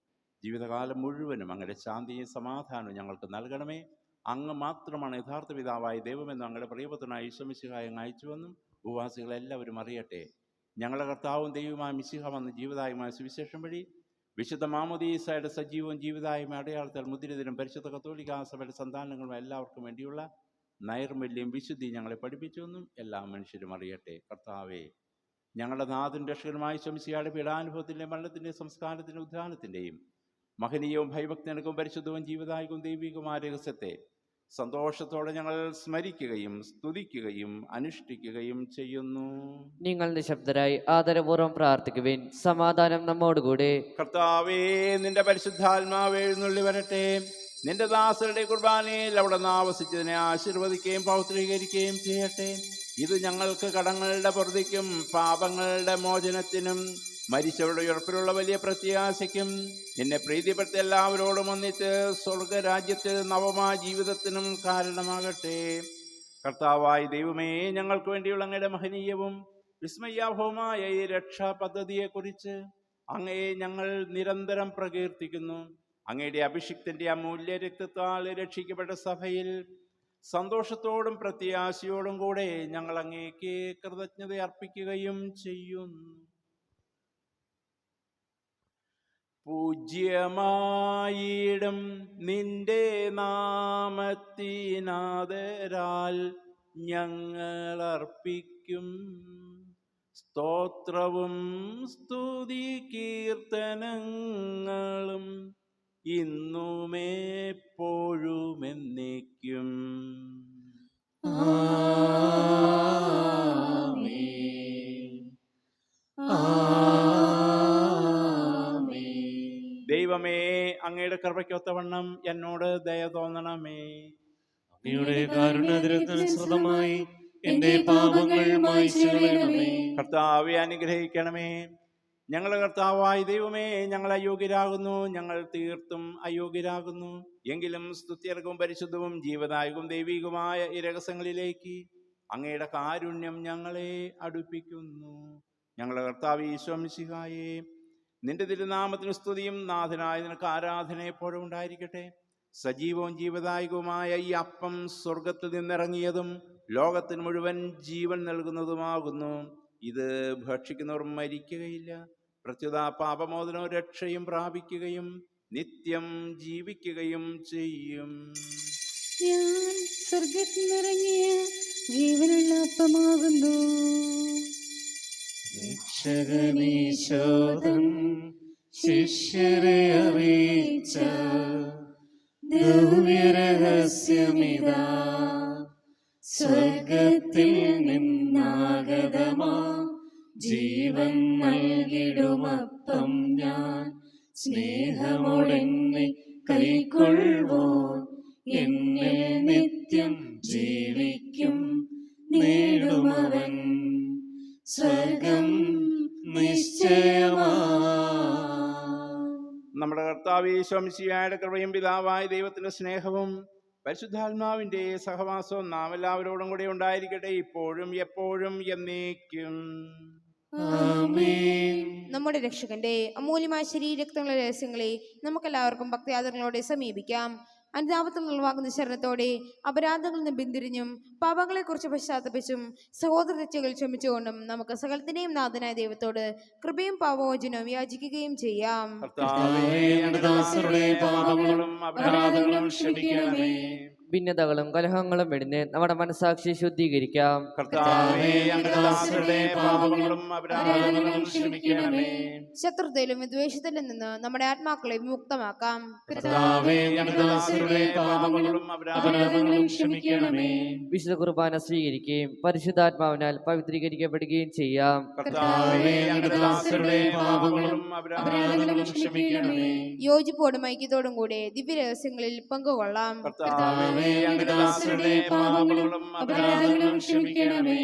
ജീവിതകാലം മുഴുവനും അങ്ങയുടെ ശാന്തിയും സമാധാനവും ഞങ്ങൾക്ക് നൽകണമേ. അങ്ങ് മാത്രമാണ് യഥാർത്ഥ പിതാവായ ദൈവമെന്നും അങ്ങയുടെ പ്രിയപുത്രനായ ഈശോ മിശിഹായെ അങ്ങ് അയച്ചുവെന്നും ഭൂവാസികളെല്ലാവരും അറിയട്ടെ. ഞങ്ങളുടെ കർത്താവും ദൈവമായ മിശിഹ വന്ന് ജീവദായകമായ സുവിശേഷം വഴി വിശുദ്ധ മാമോദീസയുടെ സജീവവും ജീവദായകമായ അടയാളത്താൽ മുദ്രിതരും പരിശുദ്ധ കത്തോലിക്കാ സഭയുടെ സന്താനങ്ങളും എല്ലാവർക്കും വേണ്ടിയുള്ള നൈർമല്യം വിശുദ്ധി ഞങ്ങളെ പഠിപ്പിച്ചുവെന്നും എല്ലാ മനുഷ്യരും അറിയട്ടെ. കർത്താവേ, ഞങ്ങളുടെ നാഥൻ രക്ഷകനുമായ ഈശോ മിശിഹായുടെ പീഡാനുഭവത്തിൻ്റെയും മരണത്തിൻ്റെയും സംസ്കാരത്തിൻ്റെ ഉദ്ധാനത്തിൻ്റെയും മഹനീയവും ഭയഭക്തിനകവും പരിശുദ്ധവും ജീവദായകവും ദൈവികവുമായ രഹസ്യത്തെ സന്തോഷത്തോടെ ഞങ്ങൾ സ്മരിക്കുകയും സ്തുതിക്കുകയും അനുഷ്ഠിക്കുകയും ചെയ്യുന്നു. നിങ്ങൾ നിശബ്ദരായി ആദരപൂർവ്വം പ്രാർത്ഥിക്കുവിൻ. സമാധാനം നമ്മോടുകൂടെ. കർത്താവേ, നിന്റെ പരിശുദ്ധാത്മാവ് എഴുന്നള്ളി വരട്ടെ. നിന്റെ ദാസരുടെ കുർബാനയിൽ അവിടെ നിന്ന് ആവസിച്ചതിനെ ആശീർവദിക്കുകയും പൗത്രീകരിക്കുകയും ചെയ്യട്ടെ. ഇത് ഞങ്ങൾക്ക് കടങ്ങളുടെ പൊറുതിക്കും പാപങ്ങളുടെ മോചനത്തിനും മരിച്ചവരുടെ ഉയർപ്പിലുള്ള വലിയ പ്രത്യാശയ്ക്കും നിന്നെ പ്രീതിപ്പെടുത്തി എല്ലാവരോടും ഒന്നിച്ച് സ്വർഗരാജ്യത്തിൽ നവമായ ജീവിതത്തിനും കാരണമാകട്ടെ. കർത്താവായ ദൈവമേ, ഞങ്ങൾക്ക് വേണ്ടിയുള്ള അങ്ങയുടെ മഹനീയവും വിസ്മയാഭവുമായ ഈ രക്ഷാ പദ്ധതിയെക്കുറിച്ച് അങ്ങയെ ഞങ്ങൾ നിരന്തരം പ്രകീർത്തിക്കുന്നു. അങ്ങയുടെ അഭിഷിക്തന്റെ അമൂല്യ രക്തത്താൽ രക്ഷിക്കപ്പെട്ട സഭയിൽ സന്തോഷത്തോടും പ്രത്യാശയോടും കൂടെ ഞങ്ങൾ അങ്ങേക്ക് കൃതജ്ഞത അർപ്പിക്കുകയും ചെയ്യുന്നു. പൂജ്യമായിടും നിന്റെ നാമത്തിനാദരാൽ ഞങ്ങൾ അർപ്പിക്കും സ്തോത്രവും സ്തുതി കീർത്തനങ്ങളും ഇന്നുമെപ്പോഴും എന്നേക്കും. ദൈവമേ, അങ്ങയുടെ കൃപയ്ക്കൊത്തവണ്ണം എന്നോട് ദയ തോന്നണമേ. അങ്ങയുടെ കാരുണ്യാതിരനുസൃതമായി എന്റെ പാപങ്ങൾ മായ്ച്ചു കളയണമേ. കർത്താവെ അനുഗ്രഹിക്കണമേ. ഞങ്ങളുടെ കർത്താവായ ദൈവമേ, ഞങ്ങൾ അയോഗ്യരാകുന്നു, ഞങ്ങൾ തീർത്തും അയോഗ്യരാകുന്നു. എങ്കിലും സ്തുത്യർഹവും പരിശുദ്ധവും ജീവദായകവും ദൈവികവുമായ ഈ രഹസ്യങ്ങളിലേക്ക് അങ്ങയുടെ കാരുണ്യം ഞങ്ങളെ അടുപ്പിക്കുന്നു. ഞങ്ങളുടെ കർത്താവ് ഈശോ മിശിഹായേ, നിന്റെ തിരുനാമത്തിന് സ്തുതിയും നാഥനായ നിനക്ക് ആരാധന എപ്പോഴും ഉണ്ടായിരിക്കട്ടെ. സജീവവും ജീവദായകവുമായ ഈ അപ്പം സ്വർഗത്തിൽ നിന്നിറങ്ങിയതും ലോകത്തിന് മുഴുവൻ ജീവൻ നൽകുന്നതുമാകുന്നു. ഇത് ഭക്ഷിക്കുന്നവർ മരിക്കുകയില്ല, പ്രത്യുത പാപമോചനവും രക്ഷയും പ്രാപിക്കുകയും നിത്യം ജീവിക്കുകയും ചെയ്യും. ഞാൻ സ്വർഗത്തിൽ നിറങ്ങിയ ജീവനുള്ള അപ്പമാകുന്നു. രക്ഷകനീശോദൻ ശിഷ്യരെ അറിയിച്ച ദിവ്യരഹസ്യമിതാ, സ്വർഗത്തിൽ നിന്നാഗതമാ ജീവൻ നൽകിടുമപ്പം ഞാൻ. സ്നേഹമോടെന്നെ കൈക്കൊള്ളുവോ, എന്നിൽ നിത്യം ജീവിക്കും നേടുമവൻ സ്വർഗം നിശ്ചയമാ. നമ്മുടെ കർത്താവ് ഈശോ മിശിഹായുടെ കൃപയും പിതാവായ ദൈവത്തിന്റെ സ്നേഹവും പരിശുദ്ധാത്മാവിന്റെ സഹവാസവും നാം എല്ലാവരോടും കൂടെ ഉണ്ടായിരിക്കട്ടെ, ഇപ്പോഴും എപ്പോഴും എന്നേക്കും. ആമേൻ. നമ്മുടെ രക്ഷകന്റെ അമൂല്യമായ ശരീരരക്തങ്ങളുടെ രഹസ്യങ്ങളെ നമുക്കെല്ലാവർക്കും ഭക്തിയാദരങ്ങളോടെ സമീപിക്കാം. അനുതാപത്തിൽ ഉളവാകുന്ന ശരണത്തോടെ അപരാധങ്ങളിൽ നിന്ന് പിന്തിരിഞ്ഞും പാപങ്ങളെക്കുറിച്ച് പശ്ചാത്തപിച്ചും സഹോദര തെറ്റുകൾ ക്ഷമിച്ചുകൊണ്ടും നമുക്ക് സകലത്തിന്റെയും നാഥനായ ദൈവത്തോട് കൃപയും പാപമോചനവും യാചിക്കുകയും ചെയ്യാം. കർത്താവേ, അങ്ങയുടെ ദാസരുടെ പാപങ്ങളും അപരാധങ്ങളും ക്ഷമിക്കണമേ. ഭിന്നതകളും കലഹങ്ങളും വെടിഞ്ഞ് നമ്മുടെ മനസാക്ഷി ശുദ്ധീകരിക്കാം. കർത്താവേ, അങ്ങയുടെ ദാസരുടെ പാപങ്ങളും അപരാധങ്ങളും ക്ഷമിക്കണമേ. ശത്രുതയിലും വിദ്വേഷത്തിലും നിന്ന് നമ്മുടെ ആത്മാക്കളെ വിമുക്തമാക്കാം. കർത്താവേ, അങ്ങയുടെ ദാസരുടെ പാപങ്ങളും അപരാധങ്ങളും ക്ഷമിക്കണമേ. വിശുദ്ധ കുർബാന സ്വീകരിക്കുകയും പരിശുദ്ധാത്മാവിനാൽ പവിത്രീകരിക്കപ്പെടുകയും ചെയ്യാം. കർത്താവേ, അങ്ങയുടെ ദാസരുടെ പാപങ്ങളും അപരാധങ്ങളും ക്ഷമിക്കണമേ. യോജിപ്പോടും ഐക്യത്തോടും കൂടെ ദിവ്യരഹസ്യങ്ങളിൽ പങ്കുകൊള്ളാം. കർത്താവേ, അങ്ങയുടെ ദാസരുടെ പാപങ്ങളും അപരാധങ്ങളും ക്ഷമിക്കണമേ.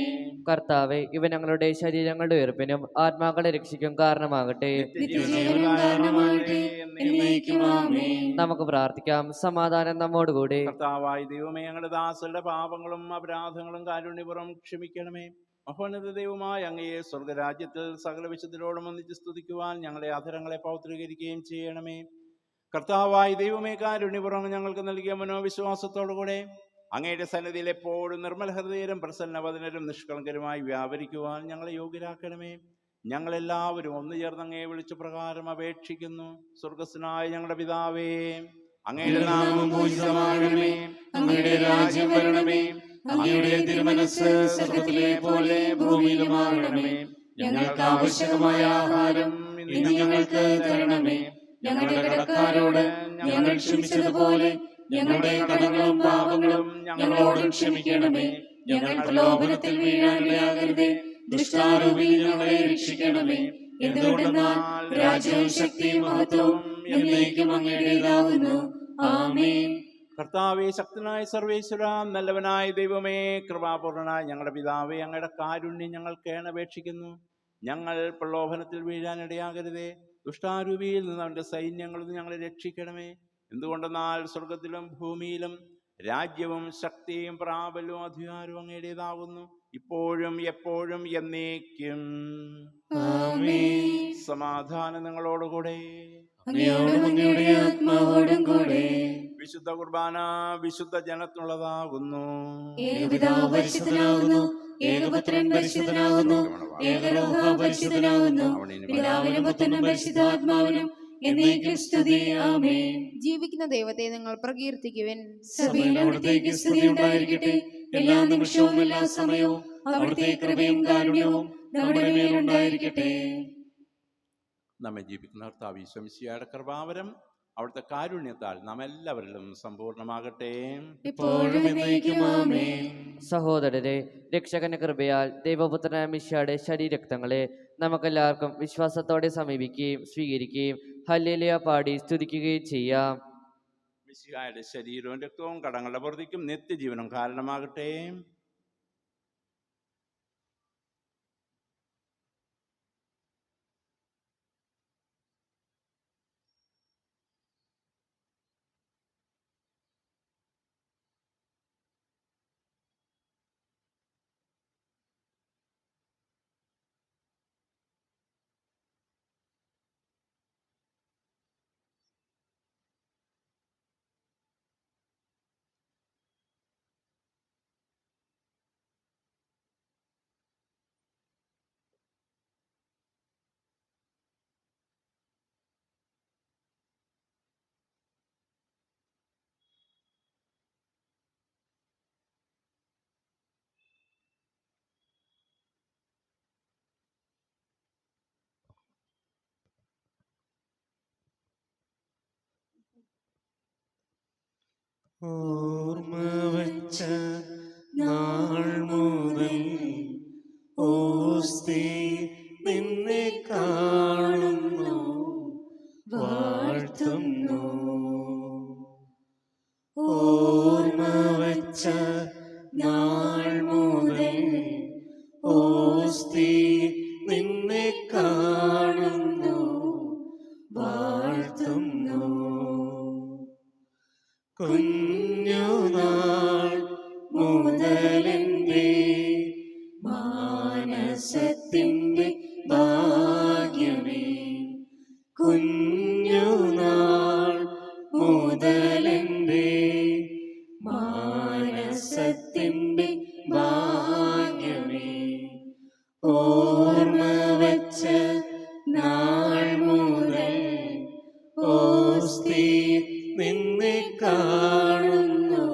കർത്താവെ, ഇവ ഞങ്ങളുടെ ശരീരങ്ങളുടെ ഉയർപ്പിനും ആത്മാക്കളെ രക്ഷിക്കും കാരണമാകട്ടെ. നിത്യജീവൻ കാരണമാകട്ടെ. എന്നേക്കും ആമേൻ. നമുക്ക് പ്രാർത്ഥിക്കാം. സമാധാനം നമ്മോടുകൂടി. കർത്താവായ ദൈവമേ, ഞങ്ങളുടെ ദാസരുടെ പാപങ്ങളും അപരാധങ്ങളും കാരുണ്യപൂർവ്വം ക്ഷമിക്കണമേ. മഹോന്നത ദൈവമായ അങ്ങയെ സ്വർഗരാജ്യത്തിൽ സകല വിശുദ്ധരോടും ഒന്നിച്ച് സ്തുതിക്കുവാൻ ഞങ്ങളെ അധരങ്ങളെ പൗത്രീകരിക്കുകയും ചെയ്യണമേ. കർത്താവായ ദൈവമേ, കാരുണ്യപൂർവ്വം ഞങ്ങൾക്ക് നൽകിയ മനോവിശ്വാസത്തോടുകൂടെ അങ്ങയുടെ സന്നിധിയിൽ എപ്പോഴും നിർമ്മല ഹൃദയരും പ്രസന്നവദനരും നിഷ്കളങ്കരുമായി വ്യാപരിക്കുവാൻ ഞങ്ങളെ യോഗ്യരാക്കണമേ. ഞങ്ങളെല്ലാവരും ഒന്നു ചേർന്ന് അങ്ങയെ വിളിച്ച പ്രകാരം അപേക്ഷിക്കുന്നു. സ്വർഗസ്വനായ ഞങ്ങളുടെ പിതാവേ, അങ്ങയുടെ നാമം പൂജിതമാകണമേ. അങ്ങയുടെ രാജ്യം വരണമേ. അങ്ങയുടെ തിരുമനസ്സ് സ്വർഗ്ഗത്തിലെ പോലെ ഭൂമിയിലുമാകണമേ. ഞങ്ങൾക്ക് ആവശ്യമായ ആഹാരം ഇന്ന് ഞങ്ങൾക്ക് തരണമേ. ഞങ്ങളുടെ കടക്കാരോട് ഞങ്ങൾ ക്ഷമിച്ചതുപോലെ ഞങ്ങളുടെ കടങ്ങളും പാപങ്ങളും ഞങ്ങളോടും ക്ഷമിക്കണമേ. ഞങ്ങൾ പ്രലോഭനത്തിൽ വീഴാനിടയാകരുതേ, ദുഷ്ടാരൂപിയിൽ ഞങ്ങളെ രക്ഷിക്കണമേ. എന്തുകൊണ്ടെന്നാൽ രാജ്യവും ശക്തിയും മഹത്വവും എന്നേക്കും അങ്ങയുടേതാകുന്നു. ആമേൻ. കർത്താവേ, ശക്തനായ സർവേശ്വര, നല്ലവനായ ദൈവമേ, കൃപാപൂർണനായ ഞങ്ങളുടെ പിതാവേ, അങ്ങയുടെ കാരുണ്യം ഞങ്ങൾ കേണപേക്ഷിക്കുന്നു. ഞങ്ങൾ പ്രലോഭനത്തിൽ വീഴാനിടയാകരുതേ, ദുഷ്ടാരൂപിയിൽ നിന്ന് അവൻ്റെ സൈന്യങ്ങളിൽ നിന്ന് ഞങ്ങളെ രക്ഷിക്കണമേ. എന്തുകൊണ്ടെന്നാൽ സ്വർഗത്തിലും ഭൂമിയിലും രാജ്യവും ശക്തിയും പ്രാബല്യവും അധികാരവും അങ്ങയുടേതാകുന്നു, ഇപ്പോഴും എപ്പോഴും എന്നേക്കും. ആമേൻ. സമാധാനം നിങ്ങളോടുകൂടെ. അങ്ങയോടും അങ്ങയുടെ ആത്മാവോടും കൂടെ. വിശുദ്ധ കുർബാന വിശുദ്ധ ജനത്തിനുള്ളതാകുന്നു. ഏകപിതാവ് പരിശുദ്ധനാകുന്നു, ഏകപുത്രൻ പരിശുദ്ധനാകുന്നു, ഏകരൂഹ പരിശുദ്ധനാകുന്നു, പിതാവിനും പുത്രനും പരിശുദ്ധാത്മാവിനും എന്നേക്കും സ്തുതി. ആമേൻ. ജീവിക്കുന്ന ദൈവത്തെ നിങ്ങൾ പ്രകീർത്തിക്കുവിൻ. സഭയിൽ അവിടുത്തേക്ക് സ്തുതി ഉണ്ടായിരിക്കട്ടെ. എല്ലാ നിമിഷവും എല്ലാ സമയവും അവിടുത്തെ കൃപയും കാരുണ്യവും നമ്മുടെ മേലുണ്ടായിരിക്കട്ടെ. നമ്മെ ജീവിക്കുന്ന കർത്താവ് ഈശോ മിശിഹായുടെ കൃപാവരം അവിടുത്തെ കാരുണ്യത്താൽ നാം എല്ലാവരിലും സമ്പൂർണ്ണമാകട്ടെ. ഇപ്പോഴും എന്നേക്കും. ആമേൻ. സഹോദരരെ, രക്ഷകന്റെ കൃപയാൽ ദൈവപുത്രനായ മിശിഹായുടെ ശരീരരക്തങ്ങളെ നമുക്കെല്ലാവർക്കും വിശ്വാസത്തോടെ സമീപിക്കുകയും സ്വീകരിക്കുകയും ഹല്ലേലൂയ പാടി സ്തുതിക്കുകയും ചെയ്യാം. മിശിഹായുടെ ശരീരവും രക്തവും കടങ്ങളുടെ പൊറുതിക്കും നിത്യജീവനും കാരണമാകട്ടെ. ഓർമ്മ വച്ച നാൾ മുതൽ ഓസ്തി നിന്നെ കാണുന്നു, വാഴ്ത്തുന്നു. ഓർമ്മ വച്ച നാൾ മുതൽ ഓസ്തി നിന്നെ കാണുന്നു, വാഴ്ത്തുന്നു. കുഞ്ഞുനാൾ മുതലെന്റെ മാനസത്തിന്റെ ഭാഗ്യമേ, കുഞ്ഞുനാൾ മുതലെന്റെ മാനസത്തിന്റെ ഭാഗ്യമേ, ഓർമ്മ വച്ച നാൾ മുതൽ ഓസ്തി നിന്നെ കാണുന്നു,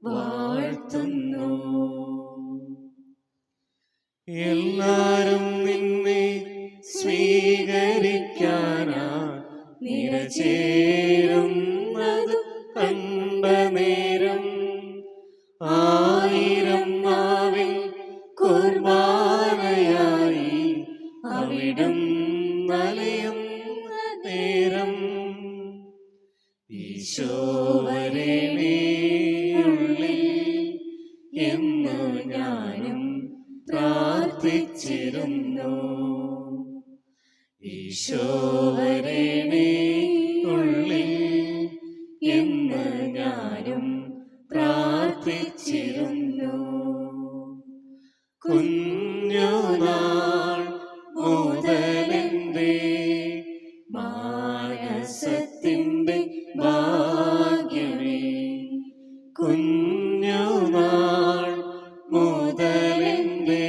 വാഴ്ത്തുന്നു. എല്ലാരും നിന്നെ സ്വീകരിക്കാനാ നിരചേരുന്നത് കണ്ട നേരം, ആയിരം നാവിൽ കുർബാനയായി അവിടും നലയുന്ന നേരം, ഈശോവരേണേ ഉള്ളിൽ എന്നു ഞാനും പ്രാർത്ഥിച്ചിരുന്നു. ഈശോവരേണേ ഉള്ളിൽ എന്ന് ഞാനും പ്രാർത്ഥിച്ചിരുന്നു. കുഞ്ഞുനാൾ മുതലെന്റെ മാനസത്തിന്റെ ഭാഗ്യമേ, കുഞ്ഞുനാൾ മുതലെന്റെ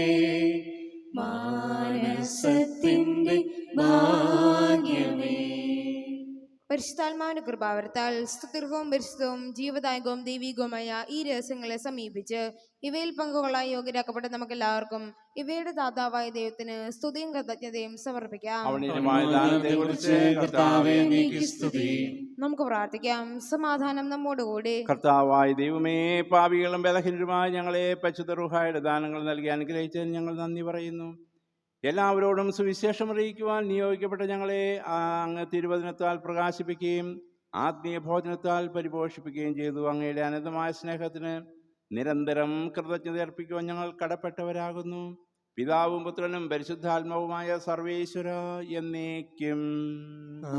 മാനസത്തിന്റെ ഭാഗ്യമേ. പരിശുദ്ധാത്മാവിന്റെ കൃപാവരത്താൽ സ്തുതിർഹവും പരിശുദ്ധവും ജീവദായകവും ദൈവികവുമായ ഈ രഹസ്യങ്ങളെ സമീപിച്ച് ഇവയിൽ പങ്കുകൊള്ളാൻ യോഗ്യരാക്കപ്പെട്ട നമുക്കെല്ലാവർക്കും ഇവയുടെ ദാതാവായ ദൈവത്തിന് സ്തുതിയും കൃതജ്ഞതയും സമർപ്പിക്കാം. നമുക്ക് പ്രാർത്ഥിക്കാം. സമാധാനം നമ്മോടുകൂടി. കർത്താവായ ദൈവമേ, പാപികളും ബലഹീനരുമായ ഞങ്ങളെ പരിശുദ്ധ റൂഹായുടെ ദാനങ്ങൾ നൽകി അനുഗ്രഹിച്ചതിന് ഞങ്ങൾ നന്ദി പറയുന്നു. എല്ലാവരോടും സുവിശേഷം അറിയിക്കുവാൻ നിയോഗിക്കപ്പെട്ട ഞങ്ങളെ അങ്ങ് തിരുവചനത്താൽ പ്രകാശിപ്പിക്കുകയും ആത്മീയ ഭോജനത്താൽ പരിപോഷിപ്പിക്കുകയും ചെയ്തു. അങ്ങയുടെ അനന്തമായ സ്നേഹത്തിന് നിരന്തരം കൃതജ്ഞത അർപ്പിക്കുവാൻ ഞങ്ങൾ കടപ്പെട്ടവരാകുന്നു. പിതാവും പുത്രനും പരിശുദ്ധാത്മാവുമായ സർവേശ്വര എന്നേക്കും.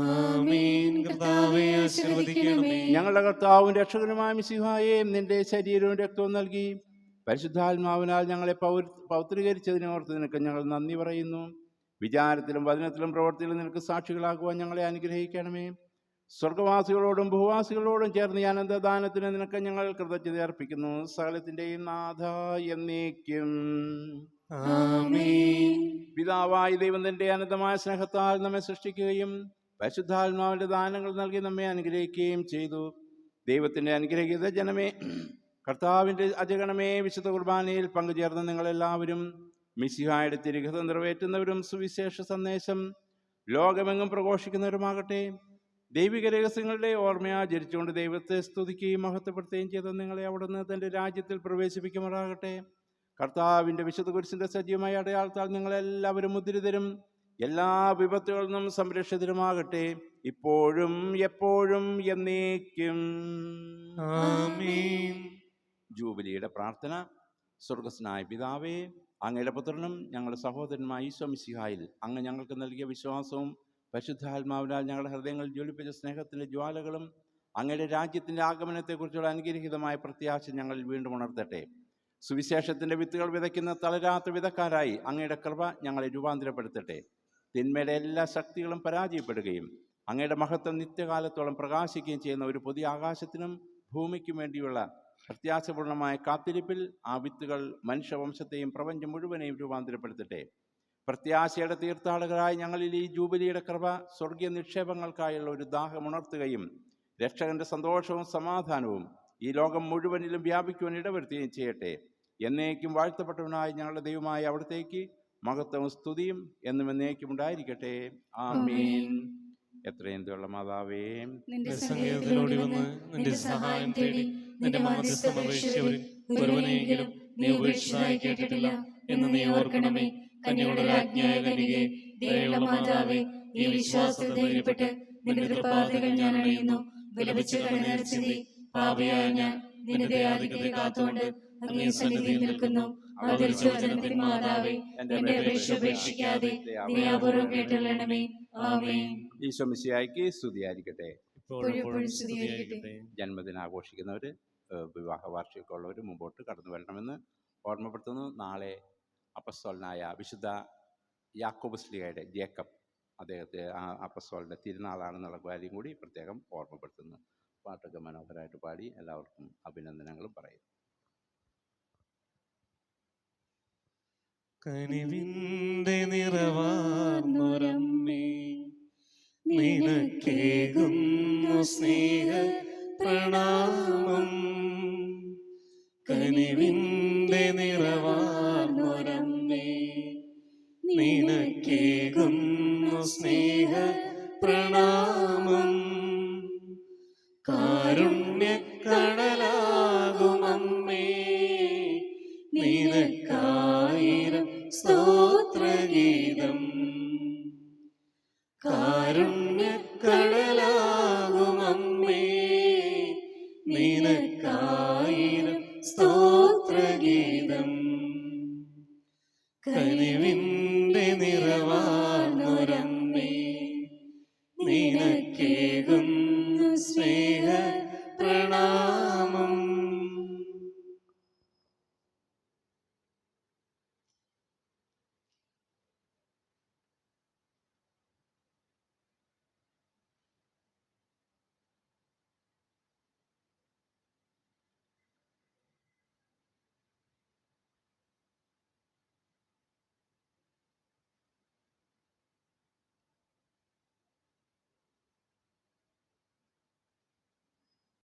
ആമേൻ. കർത്താവേ ആശീർവദിക്കണമേ. ഞങ്ങളുടെ കർത്താവും രക്ഷകനുമായ മിശിഹായെ നിന്റെ ശരീരവും രക്തവും നൽകി പരിശുദ്ധാത്മാവിനാൽ ഞങ്ങളെ പൗത്രീകരിച്ചതിനെ ഓർത്ത് നിനക്ക് ഞങ്ങൾ നന്ദി പറയുന്നു. വിചാരത്തിലും വചനത്തിലും പ്രവൃത്തിയിലും നിനക്ക് സാക്ഷികളാക്കുവാൻ ഞങ്ങളെ അനുഗ്രഹിക്കണമേ. സ്വർഗവാസികളോടും ഭൂവാസികളോടും ചേർന്ന് ഈ അനന്തദാനത്തിന് നിനക്ക് ഞങ്ങൾ കൃതജ്ഞത അർപ്പിക്കുന്നു. സകലത്തിൻ്റെയും നാഥ എന്നേക്കും. ആമേൻ. പിതാവായ ദൈവം തന്റെ അനന്തമായ സ്നേഹത്താൽ നമ്മെ സൃഷ്ടിക്കുകയും പരിശുദ്ധാത്മാവിന്റെ ദാനങ്ങൾ നൽകി നമ്മെ അനുഗ്രഹിക്കുകയും ചെയ്തു. ദൈവത്തിന്റെ അനുഗ്രഹീത ജനമേ, കർത്താവിന്റെ അജഗണമേ, വിശുദ്ധ കുർബാനയിൽ പങ്കുചേർന്ന നിങ്ങളെല്ലാവരും മിശിഹായുടെ തിരുഹിതം നിറവേറ്റുന്നവരും സുവിശേഷ സന്ദേശം ലോകമെങ്ങും പ്രഘോഷിക്കുന്നവരുമാകട്ടെ. ദൈവിക രഹസ്യങ്ങളുടെ ഓർമ്മയാചരിച്ചുകൊണ്ട് ദൈവത്തെ സ്തുതിക്കുകയും മഹത്വപ്പെടുത്തുകയും ചെയ്ത നിങ്ങളെ അവിടുന്ന് തൻ്റെ രാജ്യത്തിൽ പ്രവേശിപ്പിക്കുമാറാകട്ടെ. കർത്താവിൻ്റെ വിശുദ്ധ കുരിശിൻ്റെ സജീവമായ അടയാളത്താൽ നിങ്ങളെല്ലാവരും മുദ്രിതരും എല്ലാ വിപത്തുകളിൽ നിന്നും സംരക്ഷിതരുമാകട്ടെ, ഇപ്പോഴും എപ്പോഴും എന്നേക്കും. ആമേൻ. ജൂബിലിയുടെ പ്രാർത്ഥന. സ്വർഗസ്നായ പിതാവേ, അങ്ങയുടെ പുത്രനും ഞങ്ങളുടെ സഹോദരന്മായ ഈശോ മിശിഹായിൽ അങ്ങ് ഞങ്ങൾക്ക് നൽകിയ വിശ്വാസവും പരിശുദ്ധാത്മാവിനാൽ ഞങ്ങളുടെ ഹൃദയങ്ങളിൽ ജ്വലിപ്പിച്ച സ്നേഹത്തിൻ്റെ ജ്വാലകളും അങ്ങയുടെ രാജ്യത്തിൻ്റെ ആഗമനത്തെക്കുറിച്ചുള്ള അനുഗ്രഹീതമായ പ്രത്യാശ ഞങ്ങളിൽ വീണ്ടും ഉണർത്തട്ടെ. സുവിശേഷത്തിൻ്റെ വിത്തുകൾ വിതയ്ക്കുന്ന തളരാത്ത വിതക്കാരായി അങ്ങയുടെ കൃപ ഞങ്ങളെ രൂപാന്തരപ്പെടുത്തട്ടെ. തിന്മയുടെ എല്ലാ ശക്തികളും പരാജയപ്പെടുകയും അങ്ങയുടെ മഹത്വം നിത്യകാലത്തോളം പ്രകാശിക്കുകയും ചെയ്യുന്ന ഒരു പുതിയ ആകാശത്തിനും ഭൂമിക്കും വേണ്ടിയുള്ള പ്രത്യാശപൂർണമായ കാത്തിരിപ്പിൽ ആ വിത്തുകൾ മനുഷ്യവംശത്തെയും പ്രപഞ്ചം മുഴുവനെയും രൂപാന്തരപ്പെടുത്തട്ടെ. പ്രത്യാശയുടെ തീർത്ഥാടകരായി ഞങ്ങളിൽ ഈ ജൂബിലിയുടെ കൃപ സ്വർഗീയ നിക്ഷേപങ്ങൾക്കായുള്ള ഒരു ദാഹമുണർത്തുകയും രക്ഷകന്റെ സന്തോഷവും സമാധാനവും ഈ ലോകം മുഴുവനിലും വ്യാപിക്കുവാൻ ഇടവരുത്തുകയും ചെയ്യട്ടെ. എന്നേക്കും വാഴ്ത്തപ്പെട്ടവനായി ഞങ്ങളുടെ ദൈവമായ അവിടത്തേക്ക് മഹത്വവും സ്തുതിയും എന്നും എന്നേക്കും ഉണ്ടായിരിക്കട്ടെ. ആമേൻ. എത്രയും ദയുള്ള മാതാവേ, നിന്റെ സങ്കേതത്തിലോടി വന്ന് നിന്റെ സഹായം തേടി നിന്റെ മാധ്യസ്ഥം അപേക്ഷിച്ചവരിൽ ഒരുവനെയെങ്കിലും നീ ഉപേക്ഷിച്ചതായി കേട്ടിട്ടില്ല എന്ന് നീ ഓർക്കണമേ. കന്യകളുടെ രാജ്ഞിയായ കന്യകേ, ദയയുള്ള മാതാവേ, ഈ വിശ്വാസത്തിൽ ധൈര്യപ്പെട്ട് നിന്റെ തൃപ്പാദങ്ങൾ ഞാൻ അണിയുന്നു. വിലപിച്ച് കണ്ണുനീർ ചിന്തി പാപിയായ ഞാൻ നിന്റെ ദയാധിക്യത്തെ കാത്തുകൊണ്ട് അങ്ങേ സന്നിധിയിൽ നിൽക്കുന്നു. അവതരിച്ച വചനത്തിന് മാതാവേ, എന്റെ അപേക്ഷ ഉപേക്ഷിക്കാതെ ദയാപൂർവ്വം കേട്ടുകൊള്ളണമേ. ആമേൻ. ഈശോ മിശിഹായ്ക്ക് സ്തുതിയായിരിക്കട്ടെ. ഇപ്പോഴും സ്തുതിയായിരിക്കട്ടെ. ജന്മദിനം ആഘോഷിക്കുന്നവർ, വിവാഹ വാർഷികമുള്ളവർ മുമ്പോട്ട് കടന്നു വരണമെന്ന് ഓർമ്മപ്പെടുത്തുന്നു. നാളെ അപ്പസ്തോലനായ വിശുദ്ധ യാക്കോബ് ശ്ലീഹയുടെ ജേക്കബ്, അദ്ദേഹത്തെ ആ അപ്പസ്തോലൻ്റെ തിരുനാളാണെന്നുള്ള കാര്യം കൂടി പ്രത്യേകം ഓർമ്മപ്പെടുത്തുന്നു. പാട്ടൊക്കെ മനോഹരമായിട്ട് പാടി എല്ലാവർക്കും അഭിനന്ദനങ്ങളും പറയുന്നു. കനിവിന്റെ നിറവാർന്നൊരമ്മേ, നിനക്കേകുന്നു സ്നേഹ പ്രണാമം. കനിവിന്റെ നിറവാർന്നൊരമ്മേ, നിനക്കേകുന്നു സ്നേഹ പ്രണാമം. കാരുണ്യക്കടലാകുമമ്മേ, നിനക്കായിരം സ്തോത്രഗീതം. കാരുണ്യക്കട